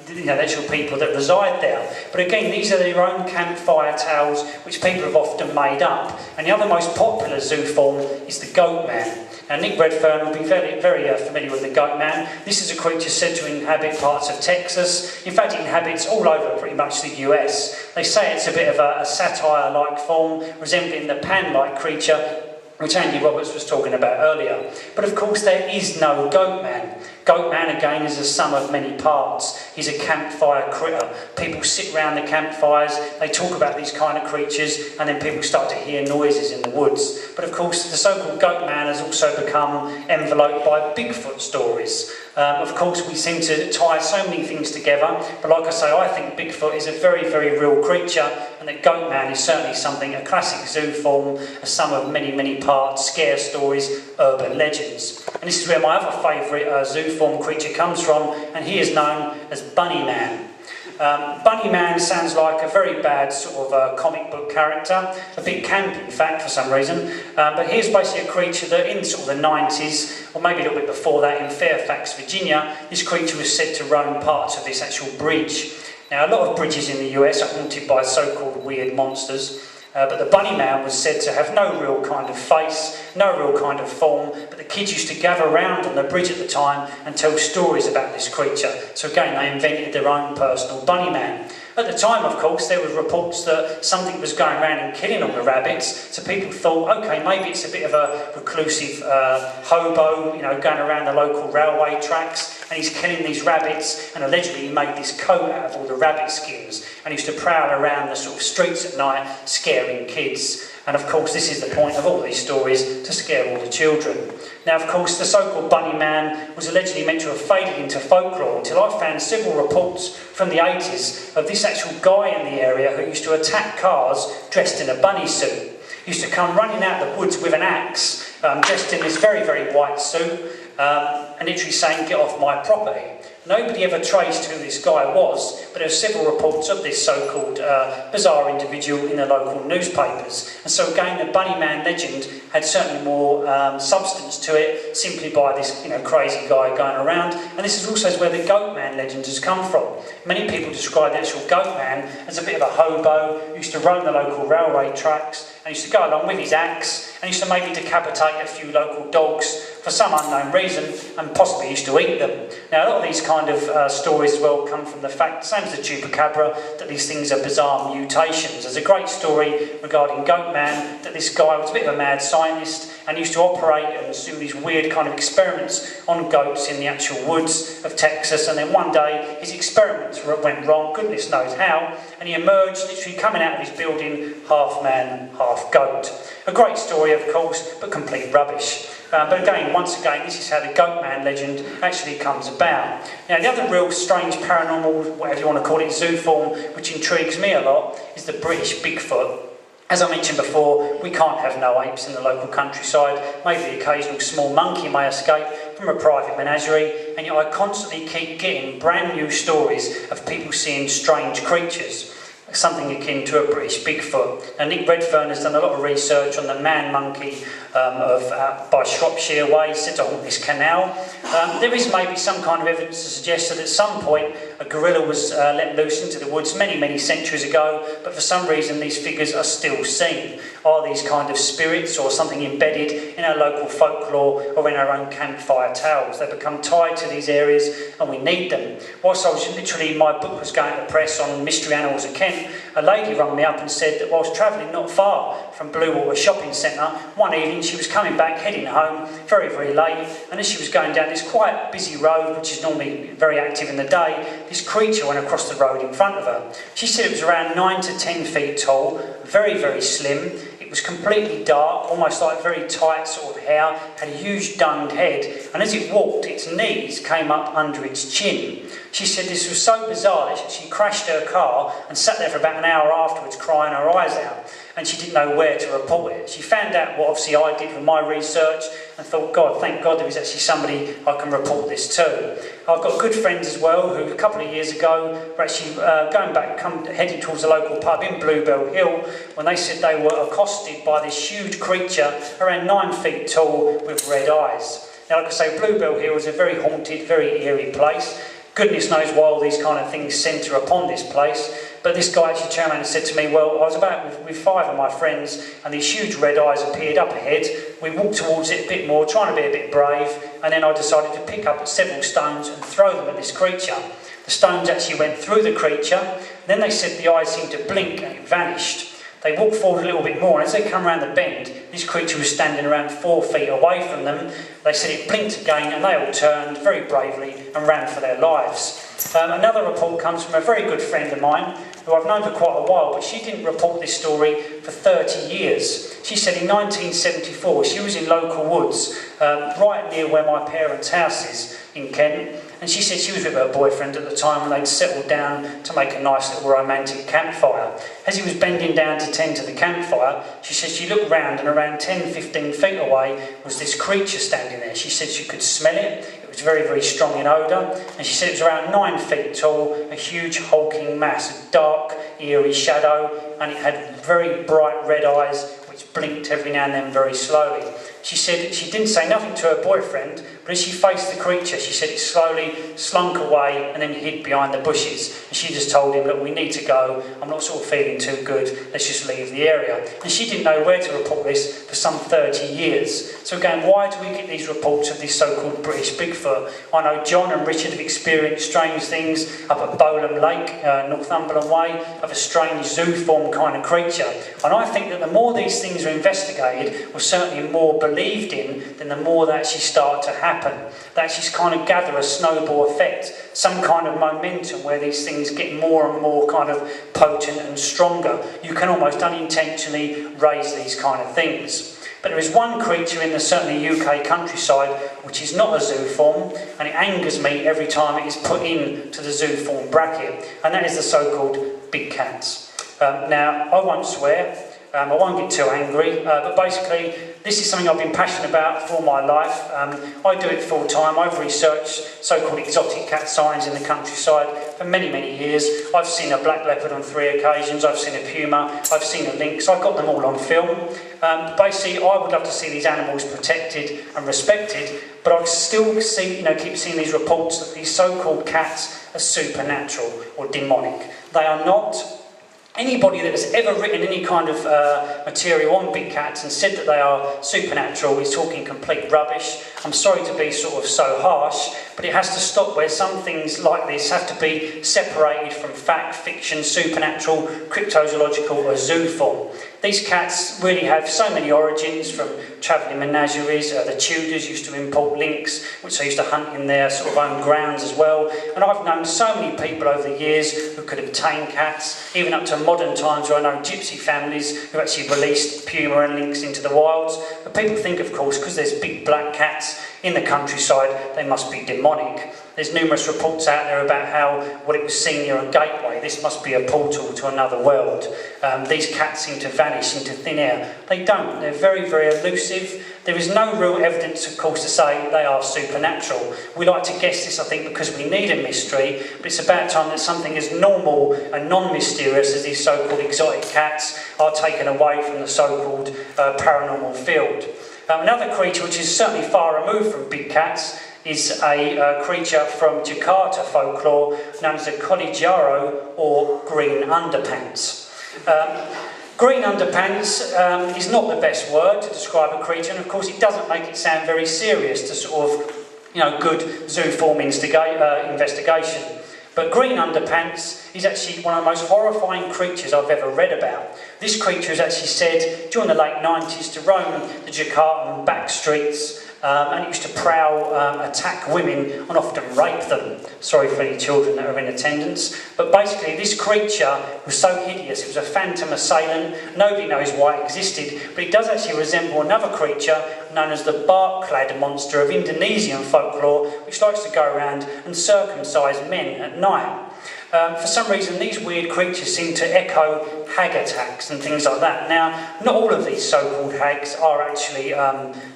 the actual people that reside there. But again, these are their own campfire tales which people have often made up. And the other most popular zoo form is the goat man. Now, Nick Redfern will be very, very familiar with the goat man. This is a creature said to inhabit parts of Texas. In fact, it inhabits all over pretty much the US. They say it's a bit of a satire-like form, resembling the pan-like creature which Andy Roberts was talking about earlier. But of course there is no goat man. Goat man again is a sum of many parts. He's a campfire critter. People sit round the campfires, they talk about these kind of creatures, and then people start to hear noises in the woods. But of course the so-called goat man has also become enveloped by Bigfoot stories. Of course we seem to tie so many things together, but like I say, I think Bigfoot is a very, very real creature, and that goat man is certainly something, a classic zoo form, a sum of many, many parts, scare stories, urban legends. And this is where my other favourite zoo form creature comes from, and he is known as Bunny Man. Bunny Man sounds like a very bad sort of comic book character, a bit camp in fact for some reason, but here's basically a creature that in sort of the 90s, or maybe a little bit before that, in Fairfax, Virginia, this creature was said to roam parts of this actual bridge. Now a lot of bridges in the US are haunted by so-called weird monsters. But the Bunny Man was said to have no real kind of face, no real kind of form, but the kids used to gather around on the bridge at the time and tell stories about this creature. So again, they invented their own personal Bunny Man. At the time, of course, there were reports that something was going around and killing all the rabbits, so people thought, okay, maybe it's a bit of a reclusive hobo, you know, going around the local railway tracks, and he's killing these rabbits, and allegedly he made this coat out of all the rabbit skins, and he used to prowl around the sort of streets at night, scaring kids. And of course, this is the point of all these stories, to scare all the children. Now, of course, the so-called Bunny Man was allegedly meant to have faded into folklore until I found several reports from the 80s of this actual guy in the area who used to attack cars dressed in a bunny suit. He used to come running out of the woods with an axe, dressed in this very, very white suit, and literally saying, "Get off my property." Nobody ever traced who this guy was, but there were several reports of this so-called bizarre individual in the local newspapers. And so again, the Bunny Man legend had certainly more substance to it, simply by this crazy guy going around. And this is also where the Goat Man legend has come from. Many people describe the actual Goat Man as a bit of a hobo who used to roam the local railway tracks and used to go along with his axe and used to maybe decapitate a few local dogs for some unknown reason, and possibly used to eat them. Now, a lot of these kind of stories as well come from the fact, same as the chupacabra, that these things are bizarre mutations. There's a great story regarding Goat Man, that this guy was a bit of a mad scientist and used to operate and do these weird kind of experiments on goats in the actual woods of Texas, and then one day his experiments went wrong, goodness knows how, and he emerged literally coming out of his building half man, half goat. A great story, of course, but complete rubbish. But again, once again, this is how the Goat Man legend actually comes about. Now, the other real strange paranormal, whatever you want to call it, zoo form, which intrigues me a lot, is the British Bigfoot. As I mentioned before, we can't have no apes in the local countryside. Maybe the occasional small monkey may escape from a private menagerie, and yet I constantly keep getting brand new stories of people seeing strange creatures, something akin to a British Bigfoot. Now, Nick Redfern has done a lot of research on the man monkey by Shropshire Way, said to haunt this canal. There is maybe some kind of evidence to suggest that at some point a gorilla was let loose into the woods many, many centuries ago, but for some reason these figures are still seen. Are these kind of spirits or something embedded in our local folklore or in our own campfire tales? They become tied to these areas and we need them. Whilst I was literally, my book was going to press on mystery animals of Kent, a lady rang me up and said that whilst travelling not far from Bluewater Shopping Centre, one evening she was coming back, heading home, very, very late, and as she was going down this quite busy road, which is normally very active in the day, this creature went across the road in front of her. She said it was around 9 to 10 feet tall, very, very slim. It was completely dark, almost like very tight sort of hair, had a huge domed head, and as it walked, its knees came up under its chin. She said this was so bizarre that she crashed her car and sat there for about an hour afterwards crying her eyes out, and she didn't know where to report it. She found out what obviously I did with my research and thought, God, thank God there was actually somebody I can report this to. I've got good friends as well who a couple of years ago were actually heading towards a local pub in Bluebell Hill when they said they were accosted by this huge creature around 9 feet tall with red eyes. Now, like I say, Bluebell Hill is a very haunted, very eerie place. Goodness knows why all these kind of things centre upon this place. But this guy actually turned around and said to me, well, I was about with 5 of my friends and these huge red eyes appeared up ahead. We walked towards it a bit more, trying to be a bit brave, and then I decided to pick up several stones and throw them at this creature. The stones actually went through the creature. Then they said the eyes seemed to blink and it vanished. They walked forward a little bit more, and as they come around the bend, this creature was standing around 4 feet away from them. They said it blinked again, and they all turned very bravely and ran for their lives. Another report comes from a very good friend of mine, who I've known for quite a while, but she didn't report this story for 30 years. She said in 1974, she was in local woods, right near where my parents' house is in Kent, and she said she was with her boyfriend at the time and they'd settled down to make a nice little romantic campfire. As he was bending down to tend to the campfire, she said she looked round and around 10-15 feet away was this creature standing there. She said she could smell it. It was very, very strong in odour, and she said it was around 9 feet tall, a huge hulking mass, a dark, eerie shadow, and it had very bright red eyes which blinked every now and then very slowly. She said she didn't say nothing to her boyfriend, but as she faced the creature, she said it slowly slunk away and then hid behind the bushes. And she just told him, look, we need to go. I'm not sort of feeling too good. Let's just leave the area. And she didn't know where to report this for some 30 years. So again, why do we get these reports of this so-called British Bigfoot? I know John and Richard have experienced strange things up at Bowlam Lake, Northumberland Way, of a strange zoo-form kind of creature. And I think that the more these things are investigated, or certainly more believed in, then the more they actually start to happen. They actually kind of gather a snowball effect, some kind of momentum where these things get more and more kind of potent and stronger. You can almost unintentionally raise these kind of things. But there is one creature in the certainly UK countryside which is not a zoo form, and it angers me every time it is put into the zoo form bracket, and that is the so-called big cats. Now, I won't swear, I won't get too angry, but basically this is something I've been passionate about for my life. I do it full time. I've researched so-called exotic cat signs in the countryside for many, many years. I've seen a black leopard on 3 occasions, I've seen a puma, I've seen a lynx, I've got them all on film. Basically, I would love to see these animals protected and respected, but I still see, keep seeing these reports that these so-called cats are supernatural or demonic. They are not. Anybody that has ever written any kind of material on big cats and said that they are supernatural is talking complete rubbish. I'm sorry to be sort of so harsh, but it has to stop where some things like this have to be separated from fact, fiction, supernatural, cryptozoological or zoo form. These cats really have so many origins, from travelling menageries. The Tudors used to import lynx, which they used to hunt in their sort of own grounds as well. And I've known so many people over the years who could obtain cats, even up to modern times where I know gypsy families who actually released puma and lynx into the wilds. But people think, of course, because there's big black cats in the countryside, they must be demonic. There's numerous reports out there about how what it was seen near a gateway, this must be a portal to another world. These cats seem to vanish into thin air. They don't. They're very, very elusive. There is no real evidence, of course, to say they are supernatural. We like to guess this, I think, because we need a mystery, but it's about time that something as normal and non-mysterious as these so-called exotic cats are taken away from the so-called paranormal field. Another creature which is certainly far removed from big cats is a creature from Jakarta folklore known as a Kollijarro or green underpants. Green underpants is not the best word to describe a creature, and of course it doesn't make it sound very serious to sort of, good zoo form investigation. But green underpants is actually one of the most horrifying creatures I've ever read about. This creature is actually said during the late 90s to roam the Jakartan back streets, and it used to prowl, attack women and often rape them. Sorry for any children that are in attendance. But basically this creature was so hideous, it was a phantom assailant. Nobody knows why it existed, but it does actually resemble another creature known as the bark-clad monster of Indonesian folklore, which likes to go around and circumcise men at night. For some reason, these weird creatures seem to echo hag attacks and things like that. Now, not all of these so-called hags are actually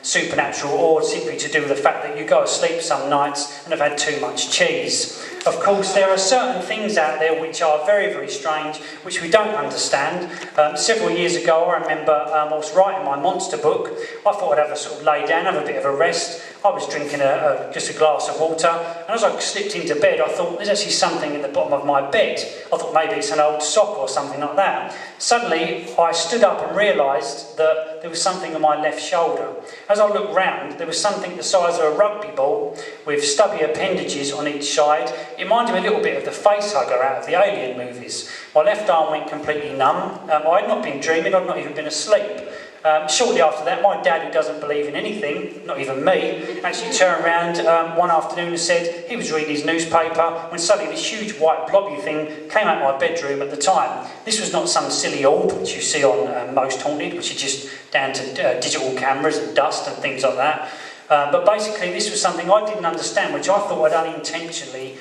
supernatural or simply to do with the fact that you go to sleep some nights and have had too much cheese. Of course, there are certain things out there which are very, very strange, which we don't understand. Several years ago, I remember I was writing my monster book. I thought I'd have a sort of lay down, have a bit of a rest. I was drinking just a glass of water, and as I slipped into bed, I thought, there's actually something in the bottom of my bed. I thought maybe it's an old sock or something like that. Suddenly, I stood up and realised that there was something on my left shoulder. As I looked round, there was something the size of a rugby ball with stubby appendages on each side. It reminded me a little bit of the face hugger out of the Alien movies. My left arm went completely numb. I had not been dreaming, I'd not even been asleep. Shortly after that, my dad, who doesn't believe in anything, not even me, actually turned around one afternoon and said he was reading his newspaper when suddenly this huge white blobby thing came out of my bedroom at the time. This was not some silly orb which you see on Most Haunted, which is just down to digital cameras and dust and things like that. But basically this was something I didn't understand, which I thought I'd unintentionally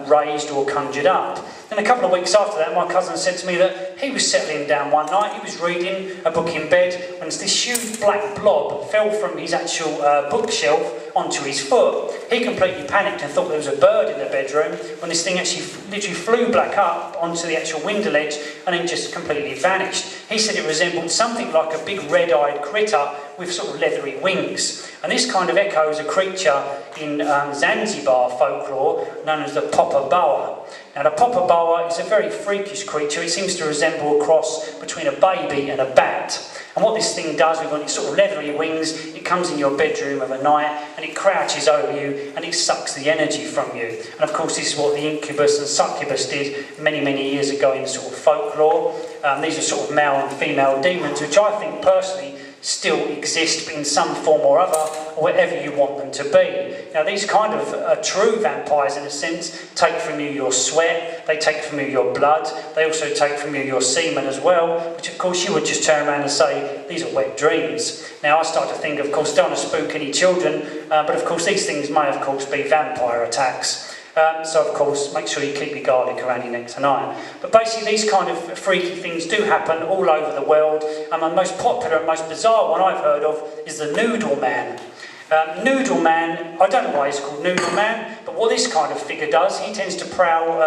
raised or conjured up. Then a couple of weeks after that, my cousin said to me that he was settling down one night, he was reading a book in bed, when this huge black blob fell from his actual bookshelf onto his foot. He completely panicked and thought there was a bird in the bedroom, when this thing actually literally flew back up onto the actual window ledge and then just completely vanished. He said it resembled something like a big red-eyed critter with sort of leathery wings. And this kind of echoes a creature in Zanzibar folklore known as the Popper Boa. Now the Popper Boa is a very freakish creature. It seems to resemble a cross between a baby and a bat. And what this thing does with its sort of leathery wings, it comes in your bedroom of a night and it crouches over you and it sucks the energy from you. And of course this is what the incubus and succubus did many, many years ago in sort of folklore. These are sort of male and female demons, which I think personally still exist in some form or other, or whatever you want them to be. Now these kind of true vampires, in a sense, take from you your sweat, they take from you your blood, they also take from you your semen as well, which of course you would just turn around and say, these are wet dreams. Now I start to think, of course, don't want to spook any children, but of course these things may of course be vampire attacks. So of course, make sure you keep your garlic around your neck tonight. But basically these kind of freaky things do happen all over the world. And the most popular and most bizarre one I've heard of is the Noodle Man. Noodle Man, I don't know why he's called Noodle Man, but what this kind of figure does, he tends to prowl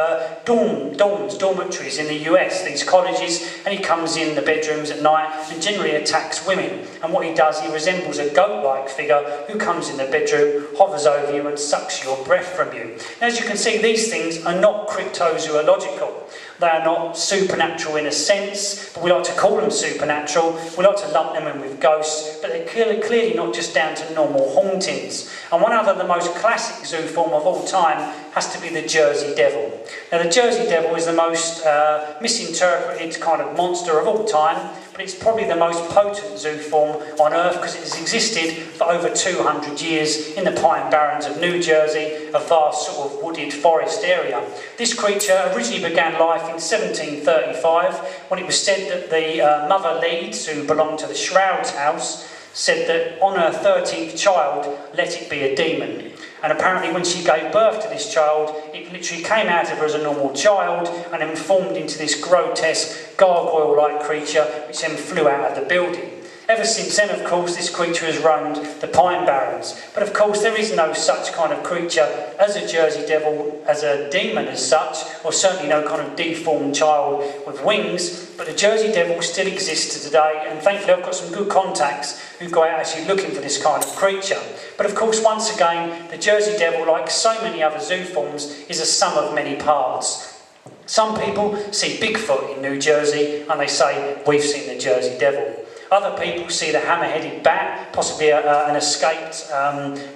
dormitories in the US, these colleges, and he comes in the bedrooms at night and generally attacks women. And what he does, he resembles a goat-like figure who comes in the bedroom, hovers over you and sucks your breath from you. Now, as you can see, these things are not cryptozoological. They are not supernatural in a sense, but we like to call them supernatural. We like to lump them in with ghosts, but they're clearly not just down to normal hauntings. And one other, the most classic zoo form of all time, has to be the Jersey Devil. Now, the Jersey Devil is the most misinterpreted kind of monster of all time, but it's probably the most potent zoo form on Earth because it has existed for over 200 years in the Pine Barrens of New Jersey, a vast sort of wooded forest area. This creature originally began life in 1735 when it was said that the mother Leeds, who belonged to the Shrouds house, said that on her 13th child, let it be a demon. And apparently when she gave birth to this child, it literally came out of her as a normal child and then formed into this grotesque gargoyle-like creature which then flew out of the building. Ever since then, of course, this creature has roamed the Pine Barrens. But of course, there is no such kind of creature as a Jersey Devil, as a demon as such, or certainly no kind of deformed child with wings. But the Jersey Devil still exists today, and thankfully I've got some good contacts who go out actually looking for this kind of creature. But of course, once again, the Jersey Devil, like so many other zoo forms, is a sum of many parts. Some people see Bigfoot in New Jersey and they say, we've seen the Jersey Devil. Other people see the hammer-headed bat, possibly an escaped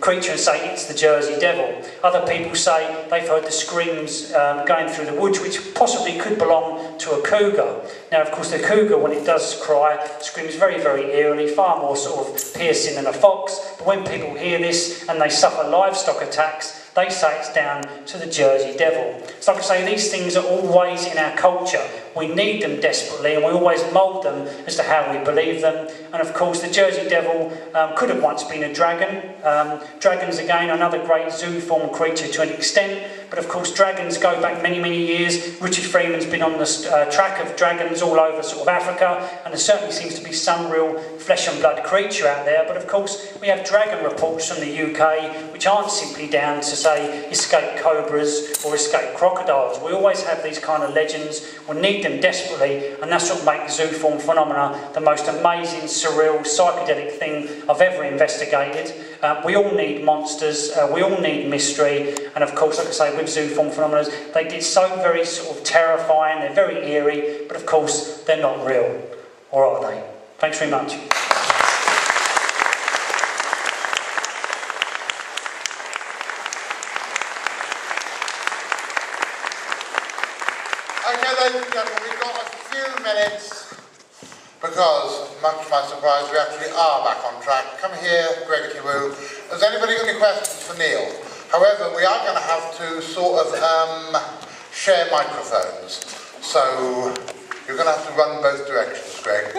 creature, and say it's the Jersey Devil. Other people say they've heard the screams going through the woods, which possibly could belong to a cougar. Now, of course, the cougar, when it does cry, screams very, very eerily, far more sort of piercing than a fox. But when people hear this and they suffer livestock attacks, they say it's down to the Jersey Devil. So like I say, these things are always in our culture. We need them desperately and we always mould them as to how we believe them. And of course the Jersey Devil could have once been a dragon. Dragons, again, another great zoo form creature to an extent. But of course dragons go back many, many years. Richard Freeman's been on the track of dragons all over sort of Africa, and there certainly seems to be some real flesh and blood creature out there. But of course we have dragon reports from the UK which aren't simply down to say escaped cobras or escaped crocodiles. We always have these kind of legends. We need them desperately, and that's what makes zoo form phenomena the most amazing, surreal, psychedelic thing I've ever investigated. We all need monsters, we all need mystery, and of course, like I say, with zoo form phenomena, they get so very sort of terrifying, they're very eerie, but of course, they're not real. Or are they? Thanks very much. Okay, ladies and gentlemen, we've got a few minutes because, much to my surprise, we actually are back on track. Come here, Greg, if you will. Has anybody got any questions for Neil? However, we are going to have to sort of share microphones. So, you're going to have to run both directions, Greg.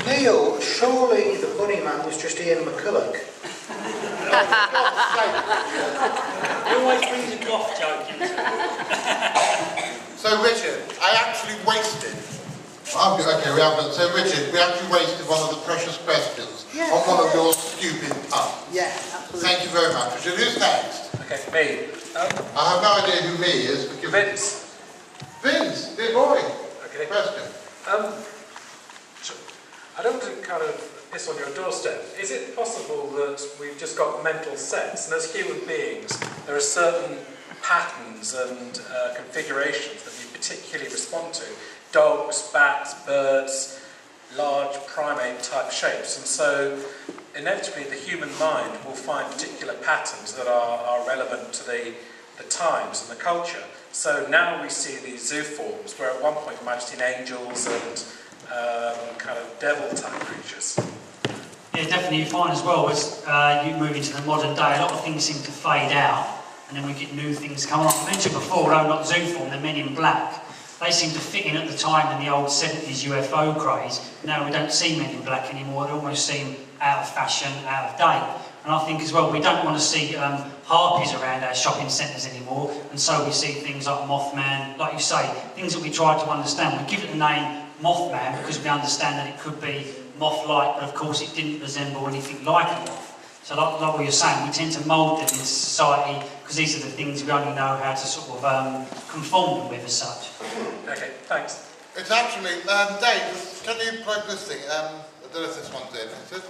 Neil, surely the bunny man was just Ian McCulloch. He always brings a goth joke into it. So Richard, I actually wasted. Okay, we haven't. So Richard, we actually wasted one of the precious questions on one of your stupid puns. Yeah, absolutely. Thank you very much. Richard, who's next? Okay, me. I have no idea who me is. Because Vince. Vince, dear boy. Okay. Question. I don't want to kind of piss on your doorstep. Is it possible that we've just got mental sets, and as human beings, there are certain patterns and configurations that we particularly respond to? Dogs, bats, birds, large primate type shapes, and so inevitably the human mind will find particular patterns that are relevant to the times and the culture. So now we see these zoo forms where at one point you might have seen angels and kind of devil type creatures. Yeah, definitely you find as well as you move into the modern day, a lot of things seem to fade out and then we get new things coming up. I mentioned before, although not zoo form, the Men in Black. They seem to fit in at the time in the old 70s UFO craze. Now we don't see Men in Black anymore, they almost seem out of fashion, out of date. And And I think as well, we don't want to see harpies around our shopping centres anymore, and so we see things like Mothman, like you say, things that we try to understand. We give it the name Mothman because we understand that it could be moth-like, but of course it didn't resemble anything like a moth. So like what you're saying, we tend to mould them into society because these are the things we only know how to sort of conform them with as such. Okay, thanks. It's actually, Dave, can you plug this thing? I don't know if this one's in. Is it?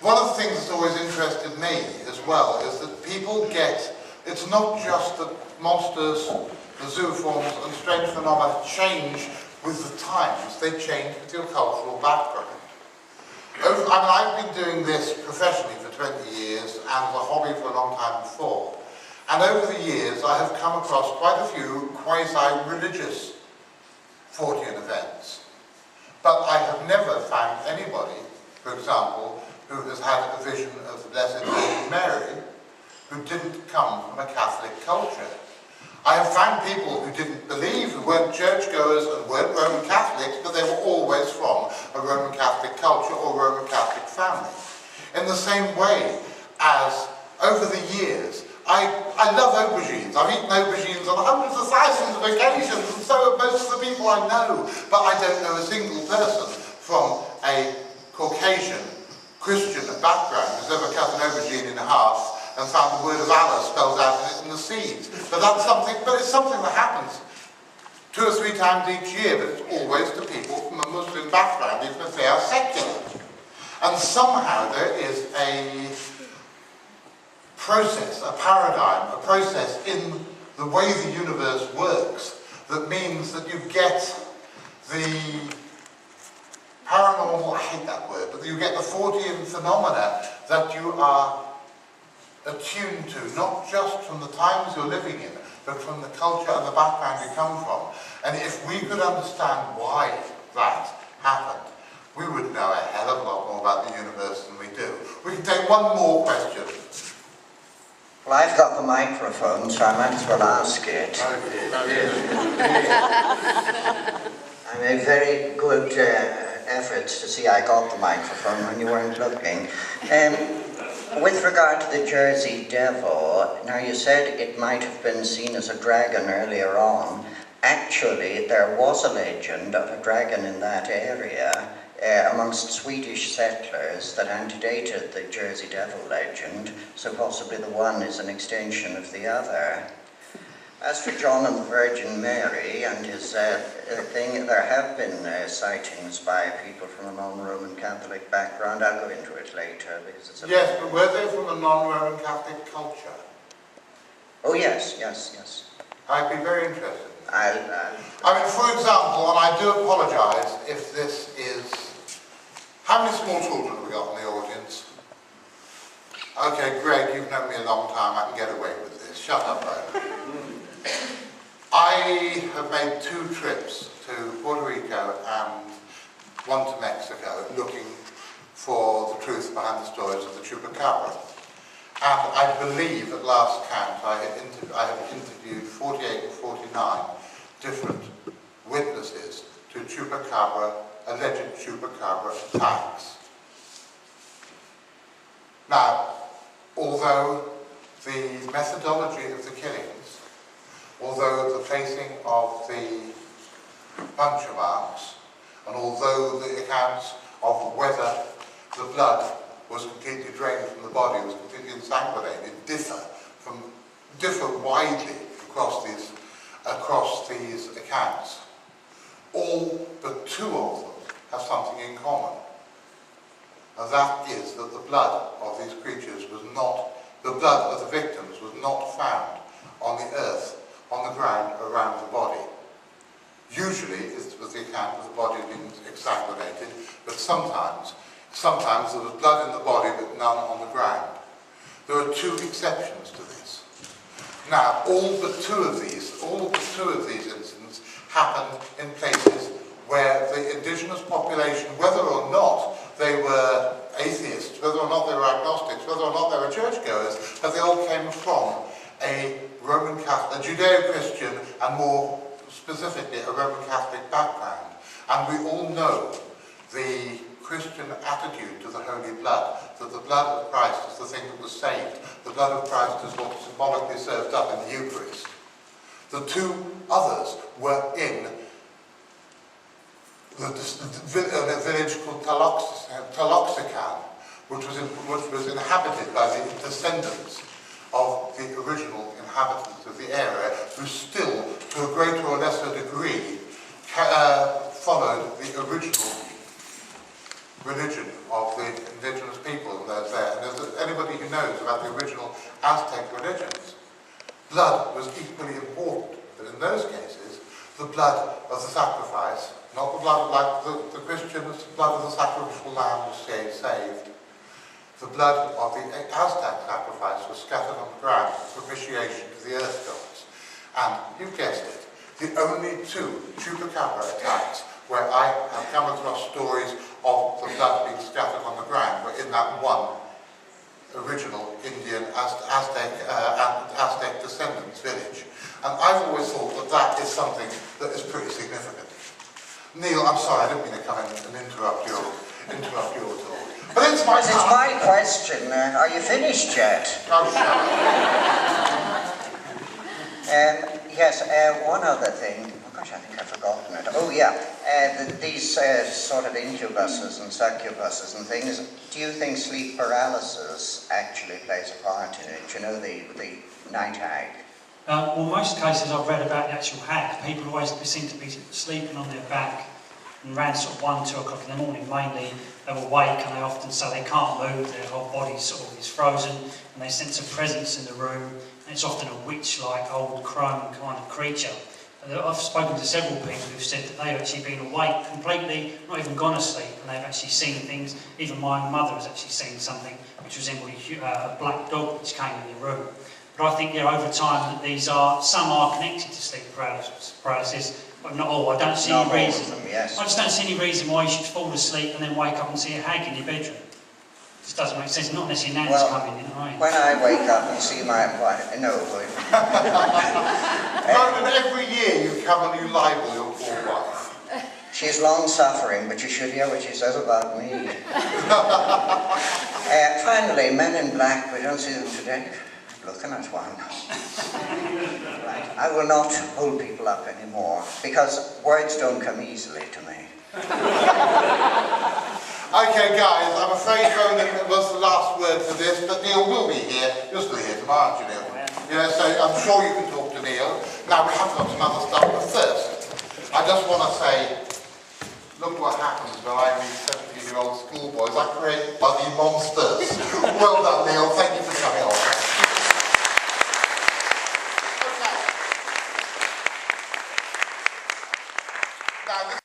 One of the things that's always interested me as well is that people get, it's not just that monsters, the zooforms and strange phenomena change with the times, they change with your cultural background. I've been doing this professionally for 20 years and as a hobby for a long time before. And over the years I have come across quite a few quasi-religious Fortean events. But I have never found anybody, for example, who has had a vision of the Blessed Virgin Mary who didn't come from a Catholic culture. I have found people who didn't believe, who weren't churchgoers and weren't Roman Catholics, but they were always from a Roman Catholic culture or Roman Catholic family. In the same way as, over the years, I love aubergines. I've eaten aubergines on hundreds of thousands of occasions, and so have most of the people I know, but I don't know a single person from a Caucasian Christian background who's ever cut an aubergine in half and found the word of Allah spelled out in the seeds. But that's something, but it's something that happens 2 or 3 times each year, but it's always to people from a Muslim background, even if they are secular. And somehow there is a process, a paradigm, a process in the way the universe works that means that you get the paranormal, I hate that word, but you get the Fortean phenomena that you are attuned to, not just from the times you're living in, but from the culture and the background you come from. And if we could understand why that happened, we would know a hell of a lot more about the universe than we do. We can take one more question. Well, I've got the microphone, so I might as well ask it. I made very good efforts to see I got the microphone when you weren't looking. With regard to the Jersey Devil, now you said it might have been seen as a dragon earlier on. Actually, there was a legend of a dragon in that area amongst Swedish settlers that antedated the Jersey Devil legend, so possibly the one is an extension of the other. As for John and the Virgin Mary and his thing, there have been sightings by people from a non-Roman Catholic background. I'll go into it later because it's a... Yes, but were they from a non-Roman Catholic culture? Oh yes, yes, yes. I'd be very interested. I mean, for example, and I do apologise if this is... How many small children have we got in the audience? Okay, Greg, you've known me a long time, I can get away with this. Shut up, Greg. I have made 2 trips to Puerto Rico and one to Mexico looking for the truth behind the stories of the Chupacabra. And I believe at last count I have interviewed 48 or 49 different witnesses to Chupacabra, alleged Chupacabra attacks. Now, although the methodology of the killings, although the placing of the puncture marks, and although the accounts of whether the blood was completely drained from the body, was completely ensanguinated, differ widely across these accounts, all but 2 of them have something in common. And that is that the blood of these creatures was not, the blood of the victims was not found on the earth, on the ground around the body. Usually it was the account of the body being exsanguinated, but sometimes there was blood in the body but none on the ground. There are 2 exceptions to this. Now, all but two of these incidents happened in places where the indigenous population, whether or not they were atheists, whether or not they were agnostics, whether or not they were churchgoers, but they all came from a Roman Catholic, a Judeo-Christian, and more specifically a Roman Catholic background. And we all know the Christian attitude to the Holy Blood, that the blood of Christ is the thing that was saved, the blood of Christ is what is symbolically served up in the Eucharist. The two others were in the village called Taloxican, which was inhabited by the descendants of the original inhabitants of the area, who still, to a greater or lesser degree, followed the original religion of the indigenous people in those there. And as anybody who knows about the original Aztec religions, blood was equally important, but in those cases, the blood of the sacrifice, not the blood like the Christians, the blood of the sacrificial lamb was saved. The blood of the Aztec sacrifice was scattered on the ground for propitiation to the earth gods. And you guessed it, the only two chupacabra attacks where I have come across stories of the blood being scattered on the ground were in that one original Indian Aztec descendants village. And I've always thought that that is something that is pretty significant. Neil, I'm sorry, I didn't mean to come in and interrupt you at all. But it's my question. Are you finished yet? I'm sorry. Yes, one other thing. Oh gosh, I think I've forgotten it. Oh yeah, these sort of incubuses and succubuses and things, do you think sleep paralysis actually plays a part in it? You know, the night hag? Well, most cases I've read about the actual hag, people always seem to be sleeping on their back and around sort of 1, 2 o'clock in the morning mainly. They're awake and they often say they can't move, their whole body sort of is frozen and they sense a presence in the room, and it's often a witch-like old crone kind of creature. And I've spoken to several people who've said that they've actually been awake completely, not even gone to sleep, and they've actually seen things. Even my mother has actually seen something which resembled a black dog which came in the room. But I think, over time that some are connected to sleep paralysis, but not all. I don't see any reason. Yes. I just don't see any reason why you should fall asleep and then wake up and see a hag in your bedroom. It just doesn't make sense. Not unless your nan's coming in, right? When I wake up and see my wife, no. Ronan, every year you come and you libel your poor wife. She's long-suffering, but you should hear what she says about me. Finally, Men in Black, we don't see them today. Looking at one. Right. I will not hold people up anymore, because words don't come easily to me. Okay, guys, I'm afraid Ronan was the last word for this, but Neil will be here. You're still here tomorrow, aren't you, Neil? Yeah, so I'm sure you can talk to Neil. Now, we have got some other stuff, but first, I just want to say, look what happens when I meet 17-year-old schoolboys. I create bloody monsters. Well done, Neil. Thank you for coming on. Now,